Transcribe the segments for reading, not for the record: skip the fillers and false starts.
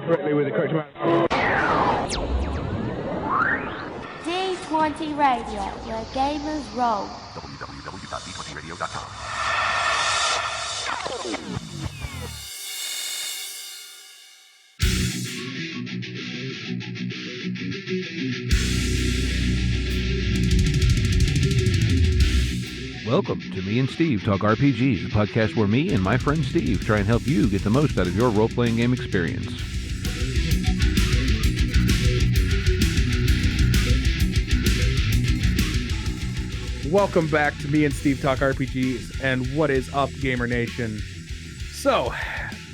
correctly with the correct amount. D20 Radio, where gamers roll. www.d20radio.com. Welcome to Me and Steve Talk RPG, the podcast where me and my friend Steve try and help you get the most out of your role-playing game experience. Welcome back to Me and Steve Talk RPGs, and what is up, Gamer Nation? So,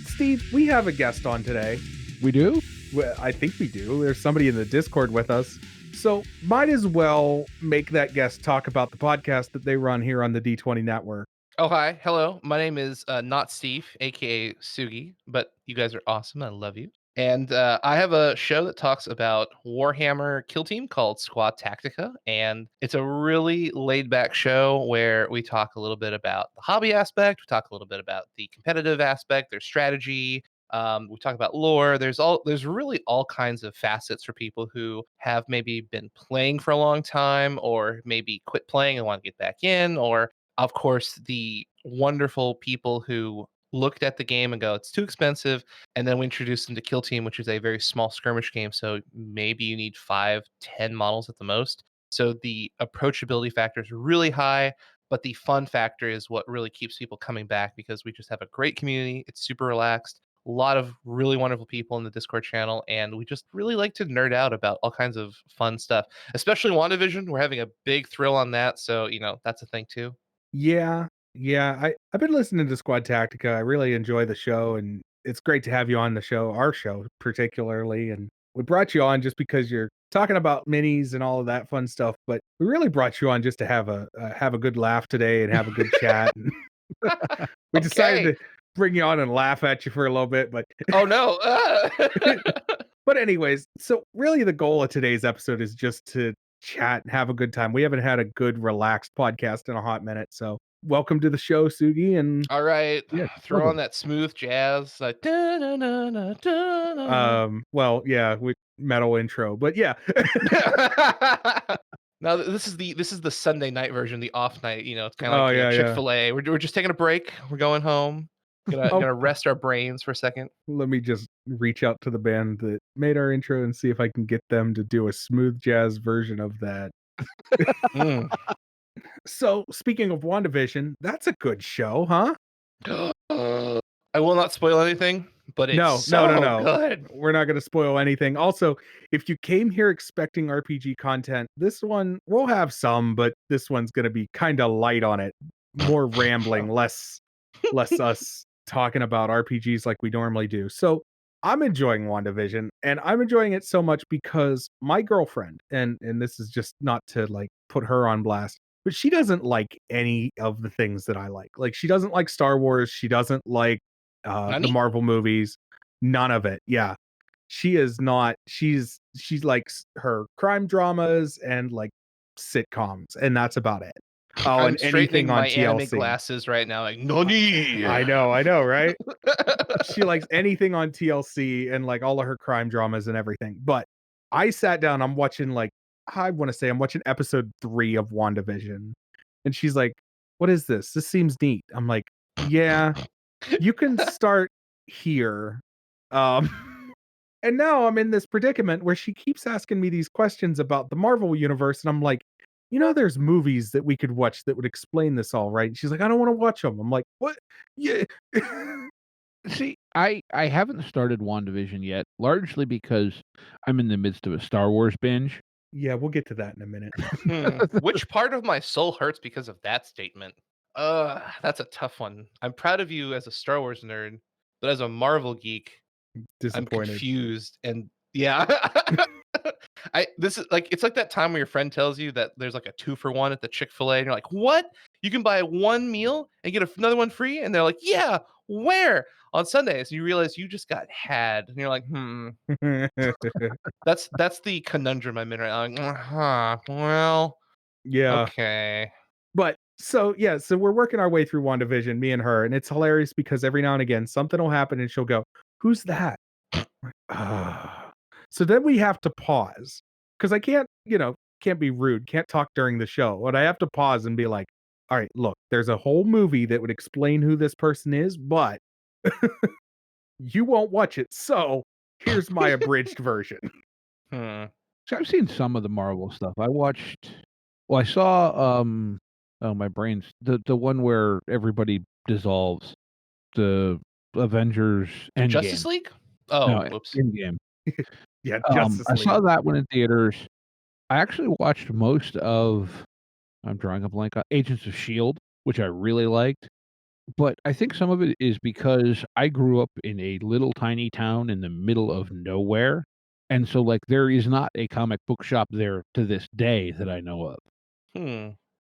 Steve, we have a guest on today. We do? Well, I think we do. There's somebody in the Discord with us. So, might as well make that guest talk about the podcast that they run here on the D20 network. Oh, hi. Hello. My name is not Steve, aka Sugi, but you guys are awesome. I love you. And I have a show that talks about Warhammer Kill Team called Squad Tactica. And it's a really laid back show where we talk a little bit about the hobby aspect. We talk a little bit about the competitive aspect, their strategy. We talk about lore. There's really all kinds of facets for people who have maybe been playing for a long time or maybe quit playing and want to get back in, or of course, the wonderful people who looked at the game and go, it's too expensive. And then we introduced them to Kill Team, which is a very small skirmish game. So maybe you need 5-10 models at the most. So the approachability factor is really high, but the fun factor is what really keeps people coming back because we just have a great community. It's super relaxed. A lot of really wonderful people in the Discord channel, and we just really like to nerd out about all kinds of fun stuff, especially WandaVision. We're having a big thrill on that. So, that's a thing too. Yeah. I've been listening to Squad Tactica. I really enjoy the show, and it's great to have you on the show, our show particularly. And we brought you on just because you're talking about minis and all of that fun stuff, but we really brought you on just to have a good laugh today and have a good chat. And we decided to bring you on and laugh at you for a little bit, but oh no. But anyways, so really the goal of today's episode is just to chat and have a good time. We haven't had a good relaxed podcast in a hot minute, so welcome to the show, Sugi. And all right, yeah, throw welcome. on that smooth jazz, like well, yeah, with metal intro, but yeah. Now this is the Sunday night version, the off night. It's kind of like yeah, Chick-fil-A. We're just taking a break. We're going home. Gonna rest our brains for a second. Let me just reach out to the band that made our intro and see if I can get them to do a smooth jazz version of that. So, speaking of WandaVision, that's a good show, huh? I will not spoil anything, but it's no. good. We're not going to spoil anything. Also, if you came here expecting RPG content, this one we'll have some, but this one's going to be kind of light on it. More rambling, less us talking about RPGs like we normally do. So, I'm enjoying WandaVision, and I'm enjoying it so much because my girlfriend, and this is just not to like put her on blast, but she doesn't like any of the things that I like. Like, she doesn't like Star Wars, she doesn't like the Marvel movies, none of it. Yeah, she is not. She likes her crime dramas and like sitcoms, and that's about it. Oh, I'm and anything on my TLC. anime glasses right now, like nani. I know, right? She likes anything on TLC and like all of her crime dramas and everything. But I sat down. I'm watching I'm watching episode 3 of WandaVision, and she's like, "What is this? This seems neat." I'm like, "Yeah, you can start here." And now I'm in this predicament where she keeps asking me these questions about the Marvel universe, and I'm like, there's movies that we could watch that would explain this all, right? And she's like, "I don't want to watch them." I'm like, "What?" Yeah. See, I haven't started WandaVision yet, largely because I'm in the midst of a Star Wars binge. Yeah, we'll get to that in a minute. Which part of my soul hurts because of that statement? That's a tough one. I'm proud of you as a Star Wars nerd, but as a Marvel geek, I'm Disappointed. confused. And yeah, this is like, it's like that time where your friend tells you that there's like a 2-for-1 at the Chick-fil-A, and you're like, what? You can buy one meal and get another one free? And they're like, yeah, where? On Sundays. And you realize you just got had, and you're like, that's the conundrum I'm in right now. Like, well, Yeah. okay. But so we're working our way through WandaVision, me and her, and it's hilarious because every now and again something will happen and she'll go, "Who's that?" So then we have to pause because I can't, can't be rude, can't talk during the show. But I have to pause and be like, all right, look, there's a whole movie that would explain who this person is, but you won't watch it. So here's my abridged version. Hmm. So I've seen some of the Marvel stuff. I saw, oh, my brain's the one where everybody dissolves, the Avengers Justice Endgame. League? Oh, No, whoops. Endgame. Yeah, Justice I saw League. that one in theaters. I actually watched most of I'm drawing a blank on Agents of Shield, which I really liked. But I think some of it is because I grew up in a little tiny town in the middle of nowhere, and so, like, there is not a comic book shop there to this day that I know of. Hmm.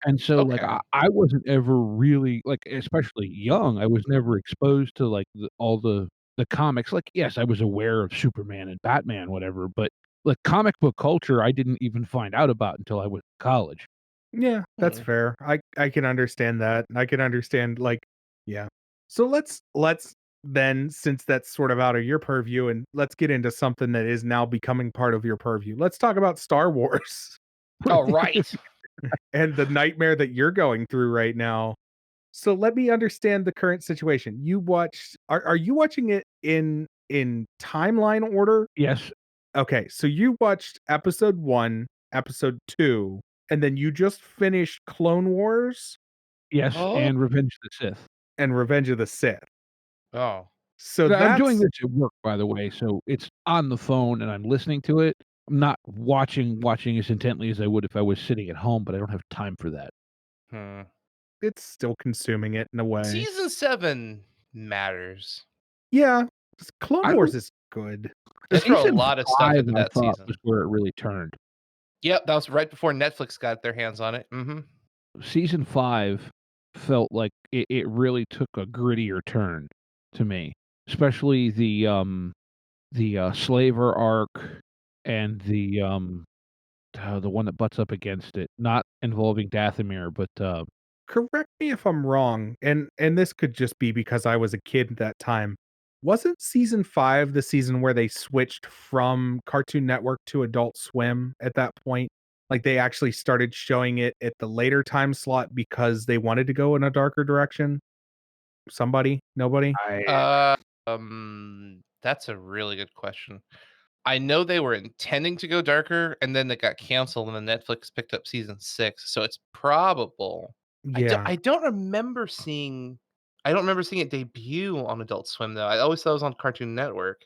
And so, like, Okay. I wasn't ever really like, especially young, I was never exposed to, like, all the comics. Like, yes, I was aware of Superman and Batman, whatever, but, like, comic book culture, I didn't even find out about until I was in college. Yeah, that's Hmm. fair. I can understand that. I can understand like yeah. So let's then since that's sort of out of your purview and let's get into something that is now becoming part of your purview. Let's talk about Star Wars Oh, right. and the nightmare that you're going through right now. So let me understand the current situation. You watched are you watching it in timeline order? Yes, Okay, so you watched episode 1, episode 2, and then you just finished Clone Wars yes, Oh. and Revenge of the Sith. and Revenge of the Sith. Oh. So I'm doing that's this at work, by the way, so it's on the phone and I'm listening to it. I'm not watching as intently as I would if I was sitting at home, but I don't have time for that. Hmm. it's still consuming it in a way. Season 7 matters. Yeah, Clone I Wars don't is good. They throw a Season lot of stuff 5, into I that thought, was season. where it really turned. Yep, that was right before Netflix got their hands on it. Mhm. Season 5 felt like it really took a grittier turn to me, especially the Slaver arc and the one that butts up against it, not involving Dathomir, but, Correct me if I'm wrong, and this could just be because I was a kid at that time. Wasn't season 5 the season where they switched from Cartoon Network to Adult Swim at that point? Like, they actually started showing it at the later time slot because they wanted to go in a darker direction? Somebody? Nobody? I That's a really good question. I know they were intending to go darker, and then it got canceled, and then Netflix picked up season 6, so it's probable. Yeah. I don't remember seeing it debut on Adult Swim, though. I always thought it was on Cartoon Network.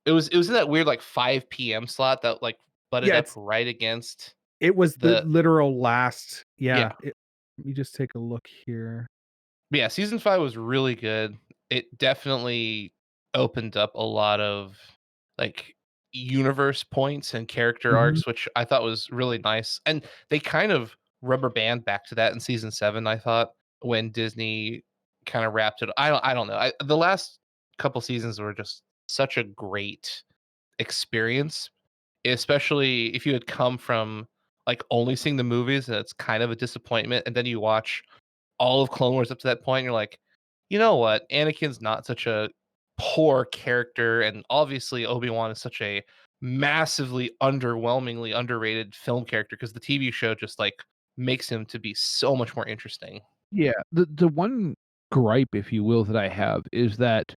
It was in that weird, like, 5 PM slot that, like, butted Yeah, up it's right against it was the the literal last yeah. let me just take a look here. But yeah, season 5 was really good. It definitely opened up a lot of, like, universe points and character Mhm. arcs, which I thought was really nice, and they kind of rubber band back to that in season 7, I thought, when Disney kinda wrapped it I don't know. The last couple seasons were just such a great experience, especially if you had come from, like, only seeing the movies, and it's kind of a disappointment, and then you watch all of Clone Wars up to that point, you're like, you know what? Anakin's not such a poor character, and obviously Obi-Wan is such a massively underwhelmingly underrated film character because the TV show just like makes him to be so much more interesting. yeah, the one gripe, if you will, that I have is that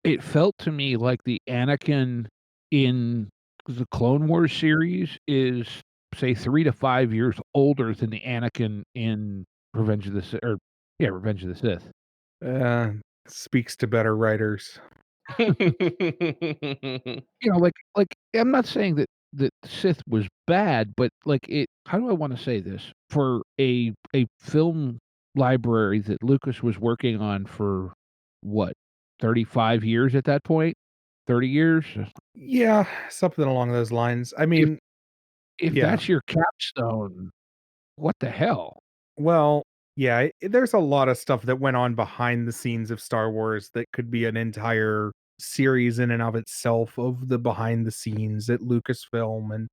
it felt to me like the Anakin in the Clone Wars series is, say, 3 to 5 years older than the Anakin in Revenge of the Sith or yeah, Revenge of the Sith. Uh, speaks to better writers. You know, I'm not saying that Sith was bad, but, like, it how do I wanna say this? For a film library that Lucas was working on for, what, 35 years at that point? 30 years? Yeah, something along those lines. I If mean, if yeah. that's your capstone, what the hell? Well, yeah, there's a lot of stuff that went on behind the scenes of Star Wars that could be an entire series in and of itself of the behind the scenes at Lucasfilm and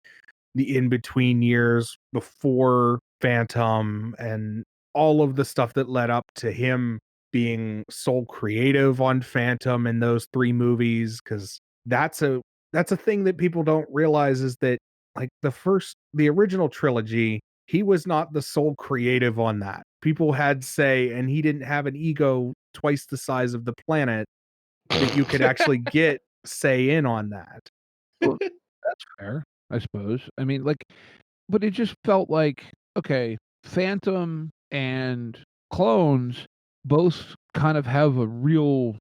the in between years before Phantom and all of the stuff that led up to him being sole creative on Phantom and those 3 movies cuz that's a that's a thing that people don't realize is that like the original trilogy, he was not the sole creative on that. People had say, and he didn't have an ego twice the size of the planet that you could actually get say in on that. Well, that's fair, I suppose. I mean, like, but it just felt like, okay, Phantom and Clones both kind of have a real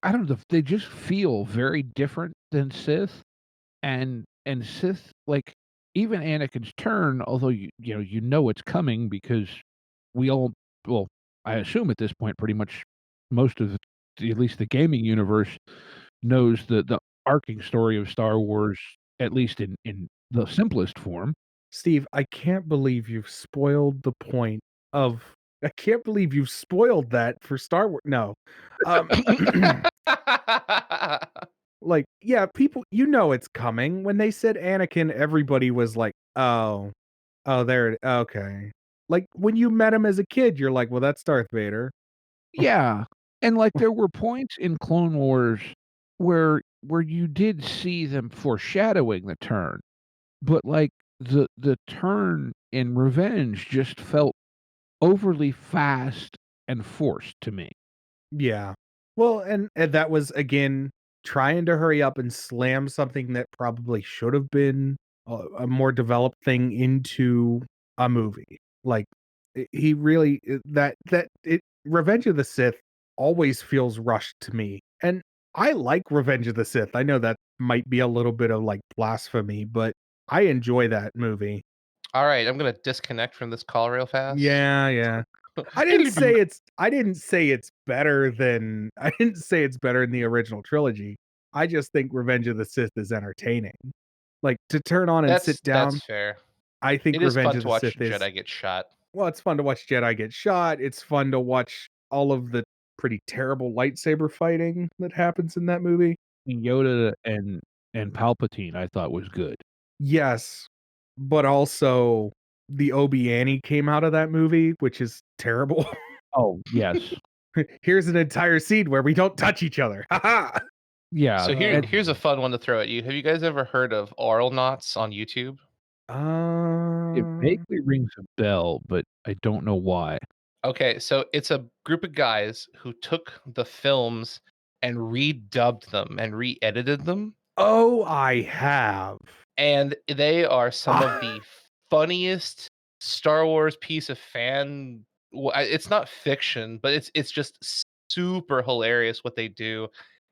I don't know, they just feel very different than Sith, and Sith, like, even Anakin's turn, although you know it's coming because we all well, I assume at this point pretty much most of at least the gaming universe knows the arcing story of Star Wars, at least in the simplest form. Steve, I can't believe you've spoiled the point of I can't believe you've spoiled that for Star Wars. No. Um like, yeah, people it's coming. When they said Anakin, everybody was like, "Oh, oh, there it okay." Like when you met him as a kid, you're like, "Well, that's Darth Vader." Yeah, and, like, there were points in Clone Wars where you did see them foreshadowing the turn, but, like, the turn in Revenge just felt overly fast and forced to me. Yeah. Well, and that was again trying to hurry up and slam something that probably should have been a more developed thing into a movie. Like he really that it Revenge of the Sith always feels rushed to me. And I like Revenge of the Sith. I know that might be a little bit of like blasphemy, but I enjoy that movie. All right, I'm gonna disconnect from this call real fast. Yeah, yeah. I didn't say it's better than I didn't say it's better than the original trilogy. I just think Revenge of the Sith is entertaining. Like, to turn on and sit down, That's fair. I think It is Revenge fun of to the watch Sith is Jedi get shot. well, it's fun to watch Jedi get shot, it's fun to watch all of the pretty terrible lightsaber fighting that happens in that movie. Yoda and Palpatine, I thought was good. Yes, but also the Obi-Annie came out of that movie, which is terrible. Oh, yes. Here's an entire scene where we don't touch each other. Ha ha! Yeah, So and here's a fun one to throw at you. Have you guys ever heard of oral knots on YouTube? it Uh, vaguely rings a bell, but I don't know why. Okay, so it's a group of guys who took the films and redubbed them and re-edited them, oh, I have. and they are some of Ah, the funniest Star Wars piece of fan. It's not fiction, but it's just super hilarious what they do,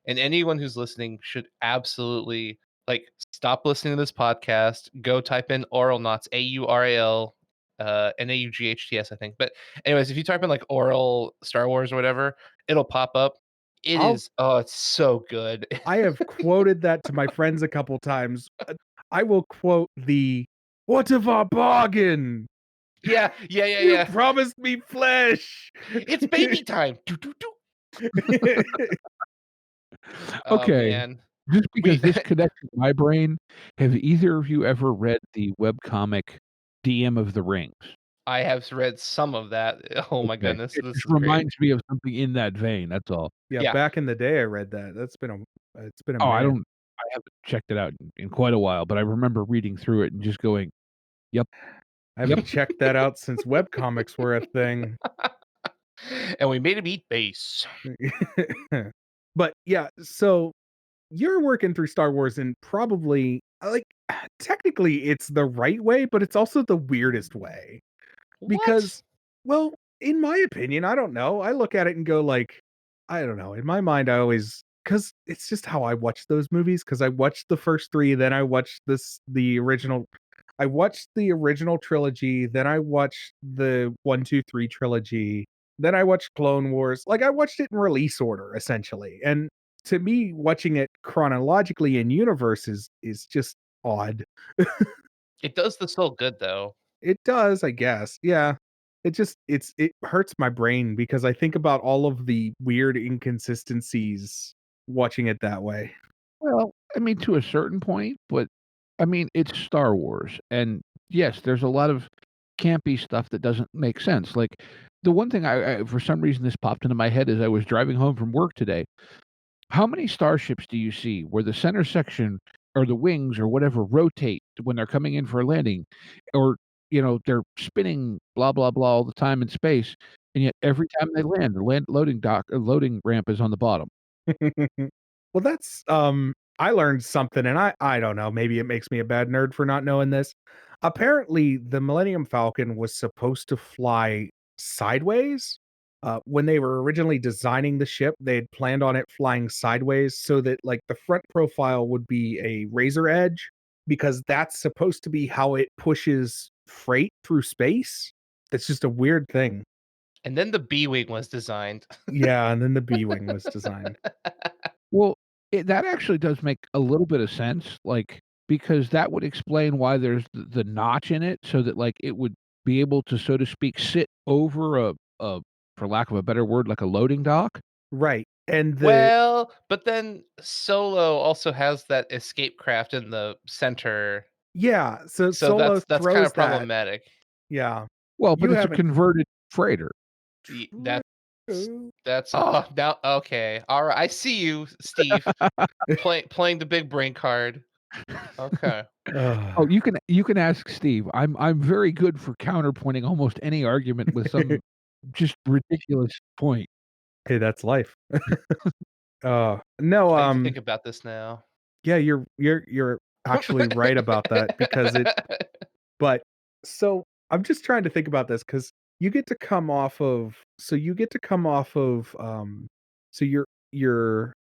and anyone who's listening should absolutely like stop listening to this podcast. Go type in oral knots, AURAL, NAUGHTS, I think. But anyways, if you type in like oral Star Wars or whatever, it'll pop up. It I'll is it's so good. I have quoted that to my friends a couple times. I will quote the "What of our bargain? Yeah, yeah, yeah, You yeah. promised me flesh." It's baby time. Doo, doo, doo. Oh Okay, man. just We because this connects with my brain, have either of you ever read the webcomic DM of the Rings? I have read some of that. Oh my Okay. goodness, It this just is great. reminds me of something in that vein, that's all. Yeah, Yeah. back in the day, I read that. It's been a Oh, minute. I haven't checked it out in quite a while, but I remember reading through it and just going, "Yep, I yep." haven't checked that out since webcomics were a thing. And we made him eat base. But yeah, so you're working through Star Wars and probably like technically it's the right way, but it's also the weirdest way. What? Because, well, in my opinion, I don't know. I look at it and go like, I don't know. In my mind, I always because it's just how I watch those movies. Because I watched the first three, then I watched the original. I watched the original trilogy, then I watched the 1, 2, 3 trilogy, then I watched Clone Wars. Like I watched it in release order, essentially. And to me, watching it chronologically in universe is just odd. It does the soul good though. It does, I guess. Yeah. It hurts my brain because I think about all of the weird inconsistencies watching it that way. Well, I mean, to a certain point, but, I mean, it's Star Wars, and, yes, there's a lot of campy stuff that doesn't make sense, like, the one thing I for some reason, this popped into my head as I was driving home from work today. How many starships do you see where the center section or the wings or whatever rotate when they're coming in for a landing, or they're spinning blah blah blah all the time in space, and yet every time they land, the loading ramp is on the bottom. Well, that's I learned something, and I don't know, maybe it makes me a bad nerd for not knowing this. Apparently, the Millennium Falcon was supposed to fly sideways. When they were originally designing the ship, they had planned on it flying sideways so that like the front profile would be a razor edge because that's supposed to be how it pushes freight through space. It's just a weird thing. And then the B-wing was designed. Yeah, and then the B-wing was designed. Well, that actually does make a little bit of sense, like, because that would explain why there's the notch in it so that, like, it would be able to, so to speak, sit over a for lack of a better word, like a loading dock. Right. And Well, but then Solo also has that escape craft in the center, yeah, so so Solo that's kind throws of that. problematic. Yeah. Well, but You it's a haven't converted freighter. That's True. oh, now okay. All right. I see you, Steve, playing the big brain card. Okay. Oh, Ugh. you can ask Steve. I'm very good for counterpointing almost any argument with some just ridiculous point. Hey, that's life. No, I need to think about this now. yeah, you're actually right about that because but so I'm just trying to think about this because you get to come off of so you're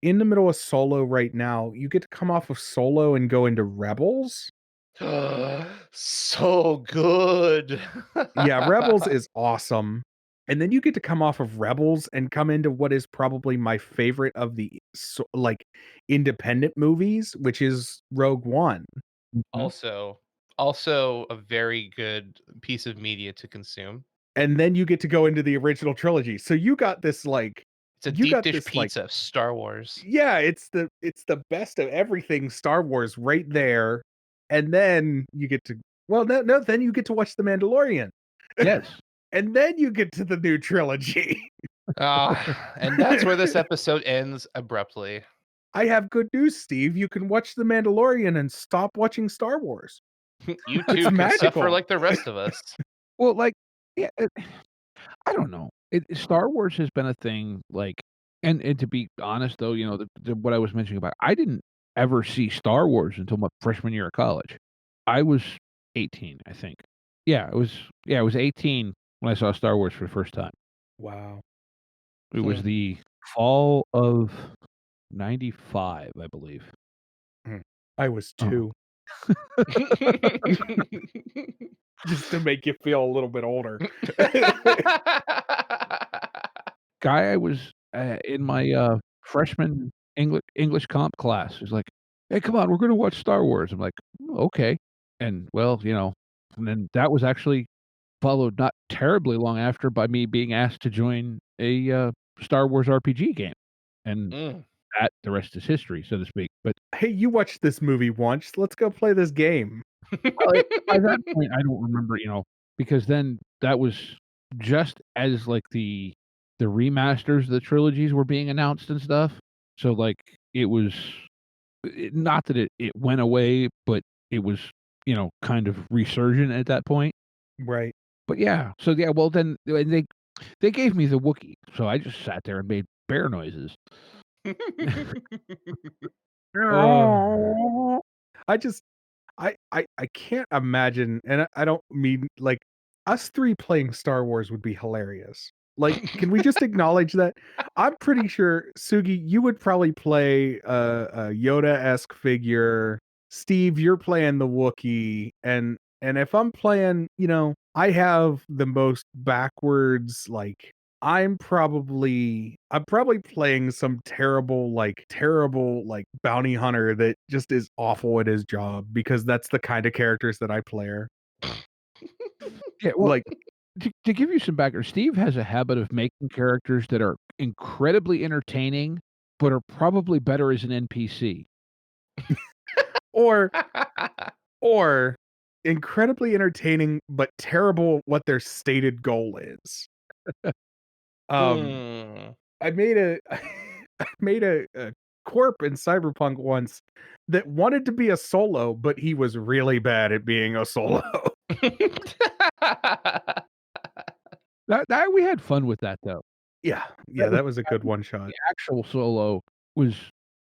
in the middle of Solo right now. You get to come off of Solo and go into Rebels. So good. Yeah, Rebels is awesome. And then you get to come off of Rebels and come into what is probably my favorite of the like independent movies, which is Rogue One. Mhm. Also a very good piece of media to consume. And then you get to go into the original trilogy. So you got this like It's a you deep got dish this like pizza of Star Wars. yeah, it's the best of everything Star Wars right there. And then you get to then you get to watch The Mandalorian. Yes. And then you get to the new trilogy. And that's where this episode ends abruptly. I have good news, Steve. You can watch The Mandalorian and stop watching Star Wars. You It's too can suffer magical. like the rest of us. Well, like, yeah, I don't know. Star Wars has been a thing, like, and to be honest, though, what I was mentioning about, I didn't ever see Star Wars until my freshman year of college. I was 18, I think. I was 18 when I saw Star Wars for the first time. Wow. It was Hmm. the fall of '95, I believe. I was Uh-huh. 2. Just to make you feel a little bit older. Guy I was, in my, freshman English comp class was like, "Hey, come on, we're gonna watch Star Wars." I'm like, "Oh, okay." And, well, and then that was actually followed not terribly long after by me being asked to join a, Star Wars RPG game, and Mm. the rest is history, so to speak. But, Hey, you watched this movie once. Let's go play this game. well, by that point, I don't remember, because then that was just as, like, the remasters of the trilogies were being announced and stuff. So, like, it was not that it went away, but it was, kind of resurgent at that point. Right. But yeah, so yeah, well, then and they gave me the Wookiee, so I just sat there and made bear noises. I just I can't imagine, and I don't mean like us 3 playing Star Wars would be hilarious. Like, can we just acknowledge that? I'm pretty sure, Sugi, you would probably play a Yoda-esque figure. Steve, you're playing the Wookiee, and if I'm playing, I have the most backwards, like I'm probably playing some terrible, like, bounty hunter that just is awful at his job because that's the kind of characters that I play. Yeah, well, Like, to give you some background, Steve has a habit of making characters that are incredibly entertaining, but are probably better as an NPC. or or incredibly entertaining, but terrible at what their stated goal is. Um, Hmm. I made a I made a Corp in Cyberpunk once that wanted to be a solo, but he was really bad at being a solo. That we had fun with that though. Yeah, That was that was a good one shot. the actual solo was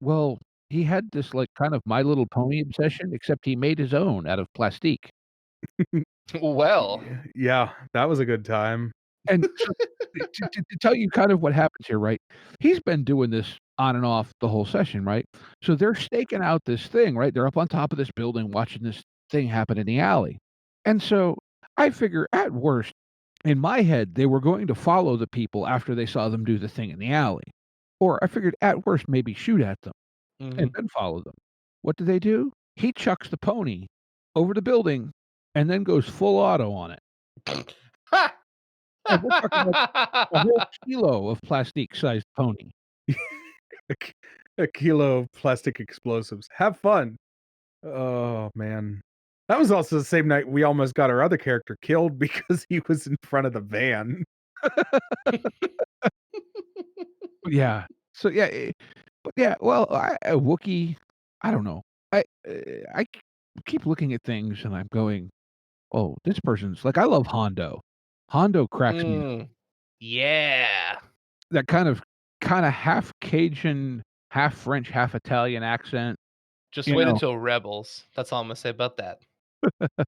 well, he had this like kind of My Little Pony obsession, except he made his own out of plastique. Well, Yeah, that was a good time. And so to tell you kind of what happens here, right? He's been doing this on and off the whole session, right? So they're staking out this thing, right? They're up on top of this building watching this thing happen in the alley. And so I figure at worst, in my head, they were going to follow the people after they saw them do the thing in the alley. Or I figured at worst, maybe shoot at them and mhm. then follow them. What do? He chucks the pony over the building and then goes full auto on it. Ha! And we're talking about a whole kilo of plastic-sized pony. A k a kilo of plastic explosives. Have fun. Oh, man. That was also the same night we almost got our other character killed because he was in front of the van. Yeah. So, yeah, but yeah, well, a Wookiee, I don't know. I keep looking at things and I'm going, "Oh, this person's" like, I love Hondo. Hondo cracks me up. Yeah. That kinda half Cajun, half French, half Italian accent, Just you wait know? until Rebels. That's all I'm gonna say about that. I'm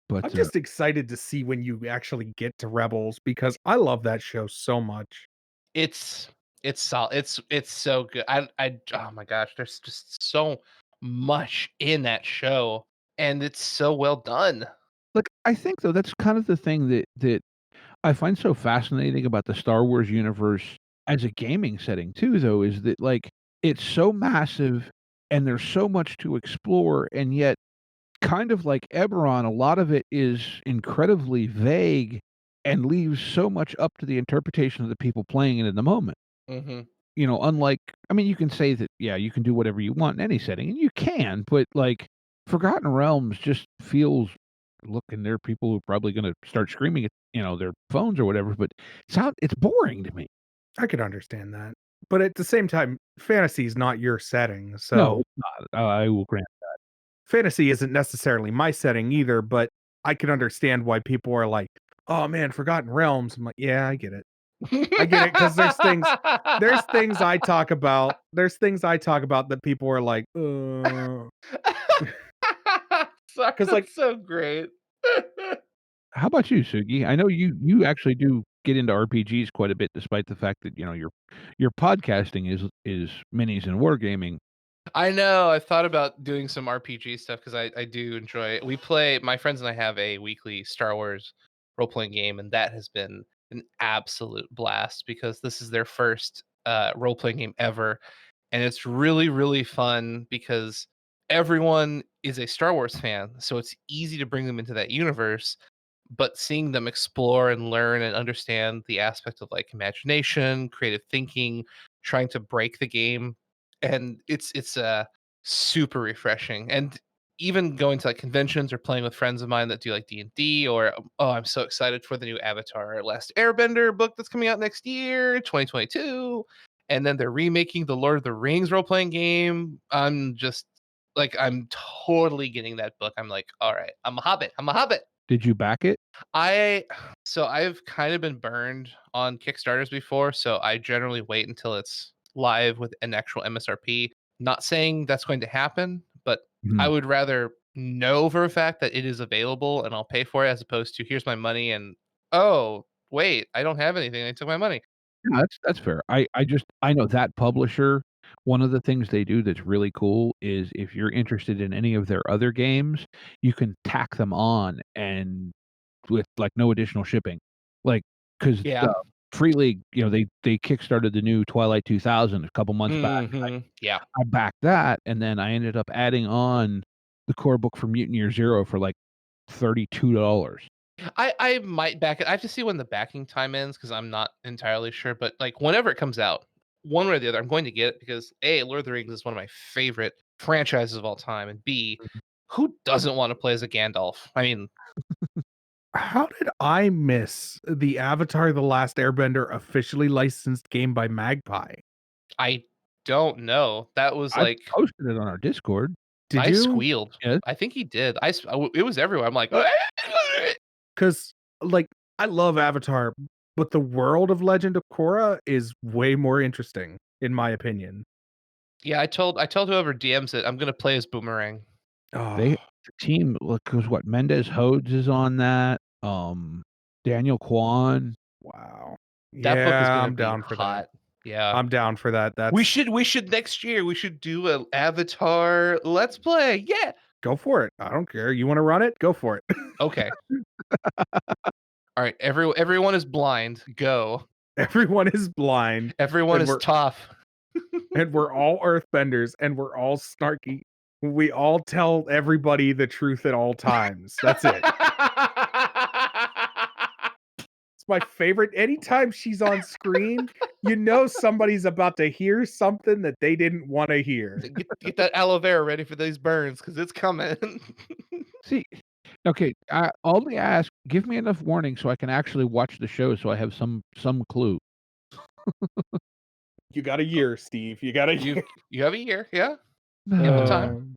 But, just excited to see when you actually get to Rebels because I love that show so much. It's it's so good. I oh my gosh, there's just so much in that show, and it's so well done. like, I think, though, that's kind of the thing that I find so fascinating about the Star Wars universe as a gaming setting too, though, is that, like, it's so massive and there's so much to explore, and yet, kind of like Eberron, a lot of it is incredibly vague and leaves so much up to the interpretation of the people playing it in the moment. Mhm. You know, unlike I mean, you can say that, yeah, you can do whatever you want in any setting, and you can, but, like, Forgotten Realms just feels look, and there are people who are probably gonna start screaming at, their phones or whatever, but it's boring to me. I could understand that. But at the same time, fantasy is not your setting, No, so it's not. I will grant. fantasy isn't necessarily my setting either, but I can understand why people are like, "Oh, man, Forgotten Realms." I'm like, "Yeah, I get it. I get it because there's things I talk about that people are like, Sorry, 'cause, like, that's so great. How about you, Sugi? I know you actually do get into RPGs quite a bit despite the fact that, your podcasting is minis and wargaming. I know. I've thought about doing some RPG stuff because I do enjoy it. We play, my friends and I have a weekly Star Wars role playing game, and that has been an absolute blast because this is their first role playing game ever. And it's really, really fun because everyone is a Star Wars fan. So it's easy to bring them into that universe. But seeing them explore and learn and understand the aspect of like imagination, creative thinking, trying to break the game, and it's super refreshing. And even going to like conventions or playing with friends of mine that do like D&D, or oh, I'm so excited for the new Avatar Last Airbender book that's coming out next year, 2022. And then they're remaking the Lord of the Rings role playing game. I'm just like, I'm totally getting that book. I'm like, all right, I'm a hobbit. I'm a hobbit. Did you back it? I so I've kind of been burned on Kickstarters before, so I generally wait until it's live with an actual MSRP. Not saying that's going to happen, but I Mhm. would rather know for a fact that it is available and I'll pay for it as opposed to here's my money and oh, wait, I don't have anything. They took my money. Yeah, that's fair. I know that publisher, one of the things they do that's really cool is if you're interested in any of their other games, you can tack them on and with, like, no additional shipping. Like, 'cause, Yeah. Free League, they kickstarted the new Twilight 2000 a couple months back. Yeah. I backed that, and then I ended up adding on the core book for Mutant Year Zero for, like, $32. I might back it. I have to see when the backing time ends because I'm not entirely sure. But like whenever it comes out, one way or the other, I'm going to get it because A, Lord of the Rings is one of my favorite franchises of all time, and B, who doesn't want to play as a Gandalf? I mean, how did I miss the Avatar: The Last Airbender officially licensed game by Magpie? I don't know. That was I like posted it on our Discord. Did I you? squealed. Yes. I think he did. It was everywhere. I'm like, Because like I love Avatar, but the world of Legend of Korra is way more interesting, in my opinion. yeah. I told whoever DMs it I'm gonna play as Boomerang. They Oh, the team because what Mendez Hodes is on that. Daniel Kwan. wow. That book is Yeah, gonna I'm be down for that. hot. Yeah. I'm down for that. We That's should next year. We should do an Avatar Let's Play. Yeah. go for it. I don't care. You want to run it? Go for it. Okay. All right. Everyone is blind. Go. Everyone is blind, Everyone and is we're tough. and we're all earthbenders, and we're all snarky. We all tell everybody the truth at all times. That's it. It's my favorite. Anytime she's on screen, you know somebody's about to hear something that they didn't want to hear. Get that aloe vera ready for these burns because it's coming. See, okay, I only ask, give me enough warning so I can actually watch the show, so I have some clue. You got a year, Steve. You got a year. you have a year, yeah. Ample time. Um,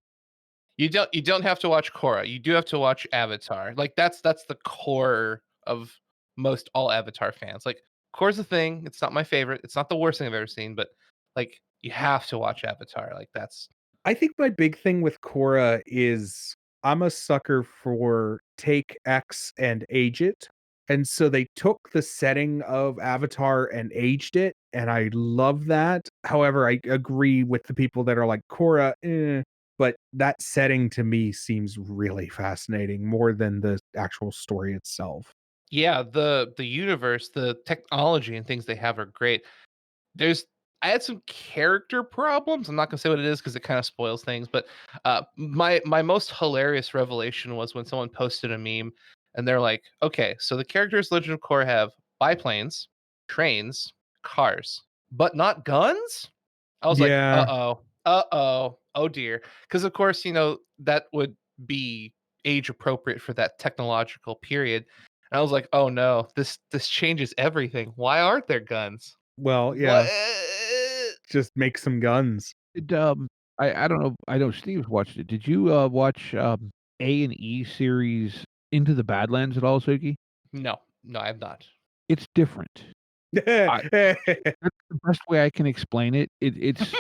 You don't have to watch Korra. You do have to watch Avatar. Like that's the core of most all Avatar fans. Like Korra's a thing. It's not my favorite. It's not the worst thing I've ever seen, but like you have to watch Avatar. Like that's I think my big thing with Korra is I'm a sucker for take X and age it. And so they took the setting of Avatar and aged it, and I love that. However, I agree with the people that are like Korra, but that setting to me seems really fascinating more than the actual story itself. yeah, the universe, the technology and things they have are great. There's I had some character problems. I'm not gonna say what it is because it kind of spoils things. But my most hilarious revelation was when someone posted a meme and they're like, "Okay, so the characters Legend of Korra have biplanes, trains, cars, but not guns." I was like, Yeah. oh dear," because of course that would be age appropriate for that technological period. And I was like, "Oh no, this changes everything. Why aren't there guns?" Well, What? yeah. Just make some guns. Did, I don't know, I know Steve's watched it. Did you, watch, A&E series Into the Badlands at all, Suki? No, no, I'm not. It's different. I That's the best way I can explain it. It's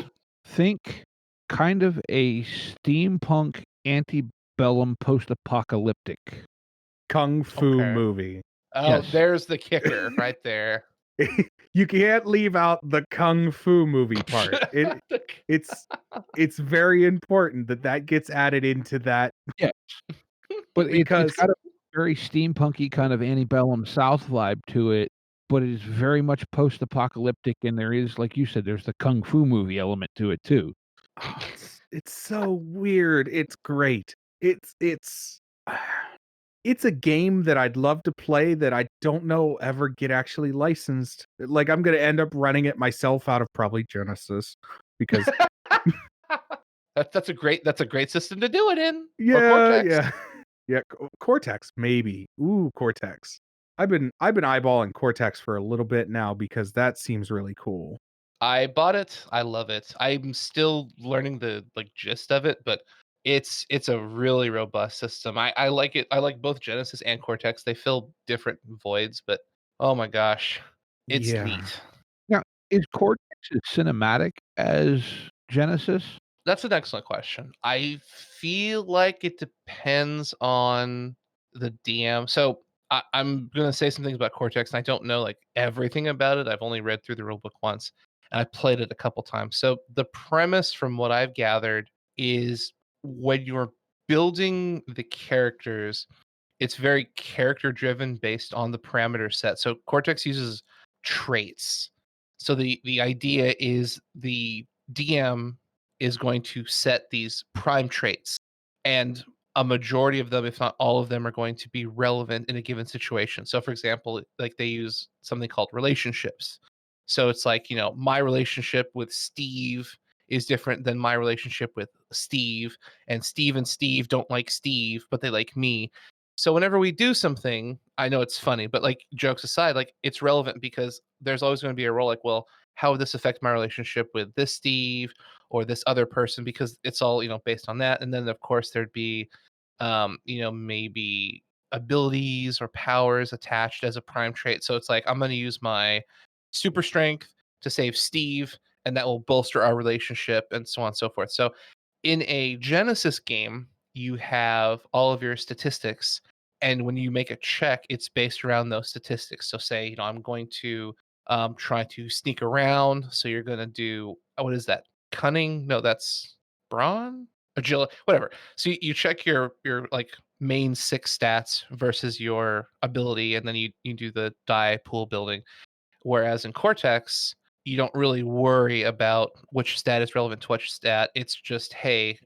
think kind of a steampunk antebellum post-apocalyptic. Kung fu Okay. movie. Oh, Yes. there's the kicker right there. You can't leave out the kung fu movie part. It's very important that gets added into that Yeah. But it's because got a very steampunky kind of antebellum South vibe to it, but it is very much post-apocalyptic, and there is, like you said, there's the kung fu movie element to it too. it's so weird. It's great. It's it's a game that I'd love to play that I don't know ever get actually licensed. Like I'm gonna end up running it myself out of probably Genesis because That's a great system to do it in. Or yeah, Cortex. yeah. Yeah, Cortex maybe. Ooh, Cortex. I've been eyeballing Cortex for a little bit now because that seems really cool. I bought it. I love it. I'm still learning the gist of it, but it's a really robust system. I like it. I like both Genesis and Cortex. They fill different voids, but oh my gosh, it's Yeah. neat. Now, is Cortex as cinematic as Genesis? That's an excellent question. I feel like it depends on the DM. So I'm gonna say some things about Cortex, and I don't know everything about it. I've only read through the rulebook once, and I played it a couple times. So the premise, from what I've gathered, is when you're building the characters, it's very character driven based on the parameter set. So Cortex uses traits. So the idea is the DM is going to set these prime traits, and a majority of them, if not all of them, are going to be relevant in a given situation. So for example, like they use something called relationships. So it's like, my relationship with Steve is different than my relationship with Steve, and Steve don't like Steve, but they like me. So whenever we do something, I know it's funny, but jokes aside, it's relevant because there's always going to be a role like, well, how would this affect my relationship with this Steve or this other person, because it's all, based on that. And then of course there'd be maybe abilities or powers attached as a prime trait. So it's like, I'm going to use my super strength to save Steve, and that will bolster our relationship, and so on and so forth. So in a Genesis game, you have all of your statistics, and when you make a check, it's based around those statistics. So say, I'm going to try to sneak around. So you're going to do, what is that? Cunning? No, that's brawn, agility, whatever. So you check your like main 6 stats versus your ability, and then you do the die pool building. Whereas in Cortex, you don't really worry about which stat is relevant to which stat. It's just, hey,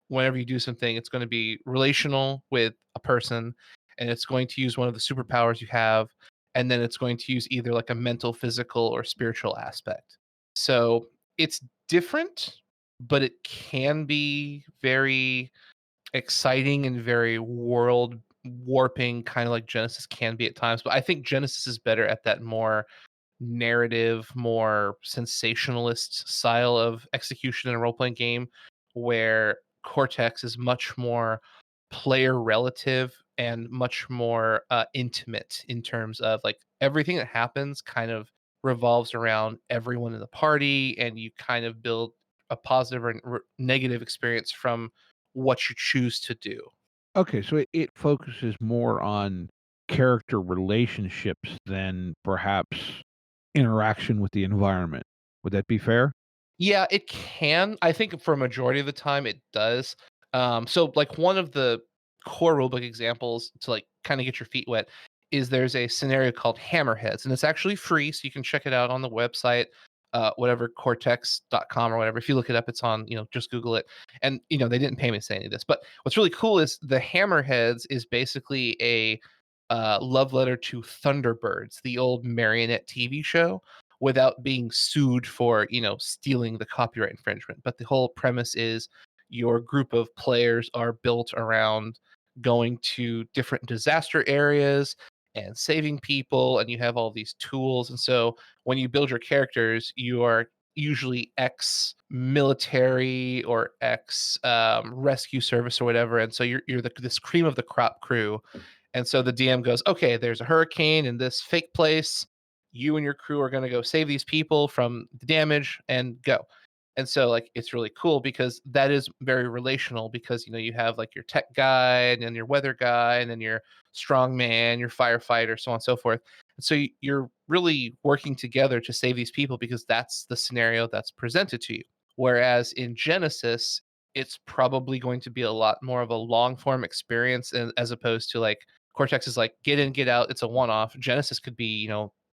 whenever you do something, it's going to be relational with a person, and it's going to use one of the superpowers you have, and then it's going to use either like a mental, physical, or spiritual aspect. So it's different, but it can be very exciting and very world warping, kind of like Genesis can be at times. But I think Genesis is better at that more narrative, more sensationalist style of execution in a role playing game, where Cortex is much more player relative and much more intimate in terms of like everything that happens kind of revolves around everyone in the party, and you kind of build a positive or negative experience from what you choose to do. Okay, so it focuses more on character relationships than perhaps interaction with the environment. Would that be fair? Yeah, it can. I think for a majority of the time it does. So like one of the core rulebook examples to like kind of get your feet wet is there's a scenario called Hammerheads, and it's actually free, so you can check it out on the website, whatever cortex.com or whatever. If you look it up, it's on, just Google it. And they didn't pay me to say any of this. But what's really cool is the Hammerheads is basically a love letter to Thunderbirds, the old marionette TV show, without being sued for, stealing the copyright infringement. But the whole premise is your group of players are built around going to different disaster areas and saving people, and you have all these tools. And so when you build your characters, you are usually ex military or ex rescue service or whatever, and so you're this cream of the crop crew. And so the DM goes, okay, there's a hurricane in this fake place. You and your crew are going to go save these people from the damage and go. And so like it's really cool because that is very relational, because you have like your tech guy and then your weather guy and then your strong man, your firefighter, so on and so forth. And so you're really working together to save these people because that's the scenario that's presented to you. Whereas in Genesis, it's probably going to be a lot more of a long form experience, as opposed to like Cortex is like get in, get out. It's a one off. Genesis could be,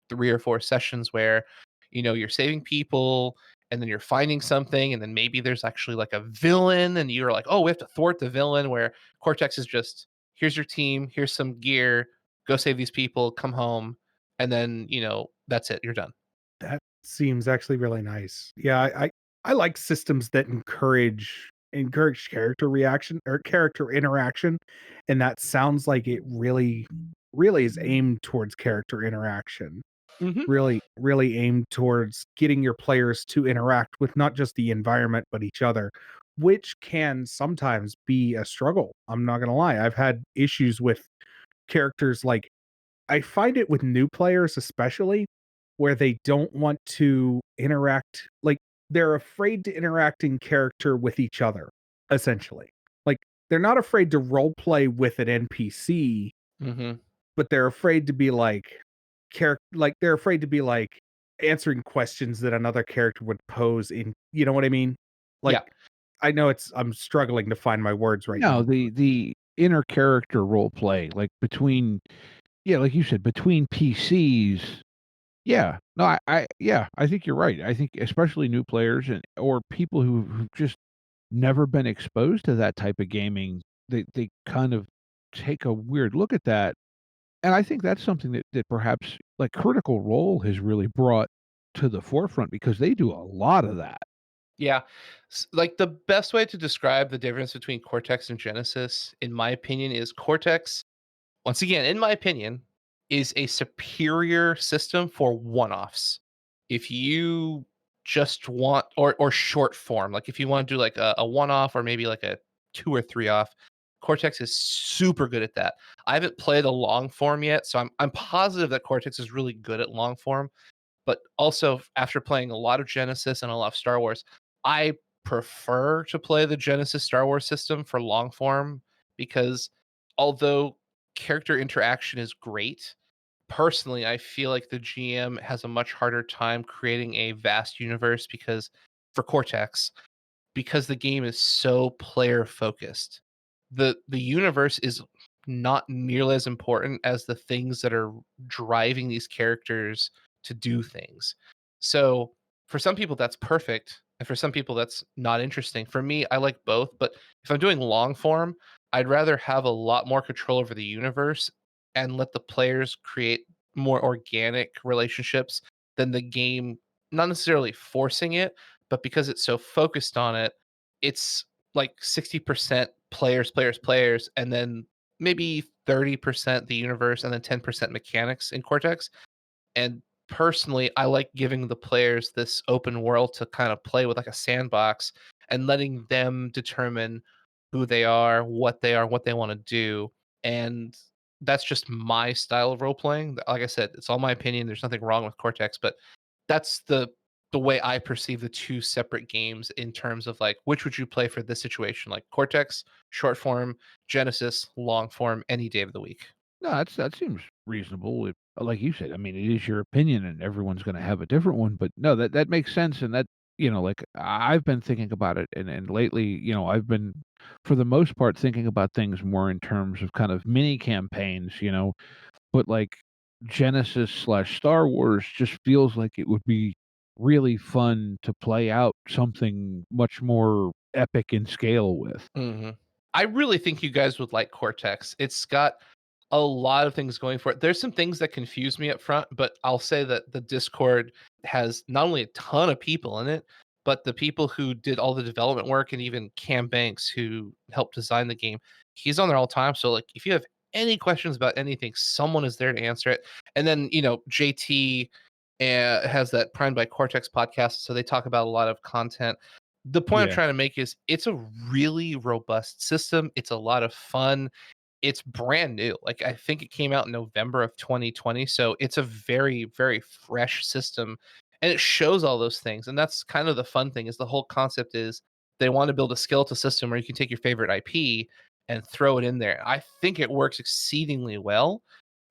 3 or 4 sessions where, you're saving people, and then you're finding something, and then maybe there's actually like a villain, and you're like, oh, we have to thwart the villain. Where Cortex is just, here's your team, here's some gear, go save these people, come home, and then that's it, you're done. That seems actually really nice. Yeah, I like systems that encourage character reaction or character interaction, and that sounds like it really is aimed towards character interaction. Hmm. Really aimed towards getting your players to interact with not just the environment but each other, which can sometimes be a struggle. I'm not gonna lie. I've had issues with characters like I find it with new players especially, where they don't want to interact, like, they're afraid to interact in character with each other, essentially. Like, they're not afraid to role play with an NPC, Hmm. but they're afraid to be they're afraid to be like answering questions that another character would pose in, you know what I mean? Like, Yeah. I know I'm struggling to find my words right No, now. the inner character role play, like between yeah, like you said, between PCs. Yeah. No, yeah, I think you're right. I think especially new players and or people who've just never been exposed to that type of gaming, they kind of take a weird look at that. And I think that's something that perhaps like Critical Role has really brought to the forefront because they do a lot of that. Yeah. Like the best way to describe the difference between Cortex and Genesis, in my opinion, is Cortex, once again, in my opinion, is a superior system for one offs. if you just want or short form, like if you want to do like a one off or maybe like a 2 or 3 off, Cortex is super good at that. I haven't played a long form yet, so I'm positive that Cortex is really good at long form. But also, after playing a lot of Genesis and a lot of Star Wars, I prefer to play the Genesis Star Wars system for long form because although character interaction is great, personally, I feel like the GM has a much harder time creating a vast universe because for Cortex, because the game is so player focused. The universe is not nearly as important as the things that are driving these characters to do things. So for some people that's perfect, and for some people that's not interesting. For me, I like both, but if I'm doing long form, I'd rather have a lot more control over the universe and let the players create more organic relationships than the game not necessarily forcing it, but because it's so focused on it, it's like 60% players, players, players, and then maybe 30% the universe and then 10% mechanics in Cortex. And personally, I like giving the players this open world to kind of play with like a sandbox and letting them determine who they are, what they want to do. And that's just my style of role playing. Like I said, it's all my opinion. There's nothing wrong with Cortex, but that's the way I perceive the two separate games in terms of like which would you play for this situation? Like Cortex, short form, Genesis, long form, any day of the week. No, that seems reasonable. Like you said, I mean, it is your opinion, and everyone's going to have a different one. But no, that makes sense, and that like I've been thinking about it, and lately, I've been, for the most part, thinking about things more in terms of kind of mini campaigns. But like Genesis slash Star Wars just feels like it would be really fun to play out something much more epic in scale with. hmm I really think you guys would like Cortex. It's got a lot of things going for it. There's some things that confuse me up front, but I'll say that the Discord has not only a ton of people in it, but the people who did all the development work and even Cam Banks who helped design the game, he's on there all the time. So like if you have any questions about anything, someone is there to answer it. And then, JT has that Prime by Cortex podcast, so they talk about a lot of content. The point I'm Yeah. trying to make is it's a really robust system. It's a lot of fun. It's brand new. Like I think it came out in November of 2020, so it's a very very fresh system and it shows all those things. And that's kind of the fun thing is the whole concept is they want to build a skeletal system where you can take your favorite IP and throw it in there. I think it works exceedingly well.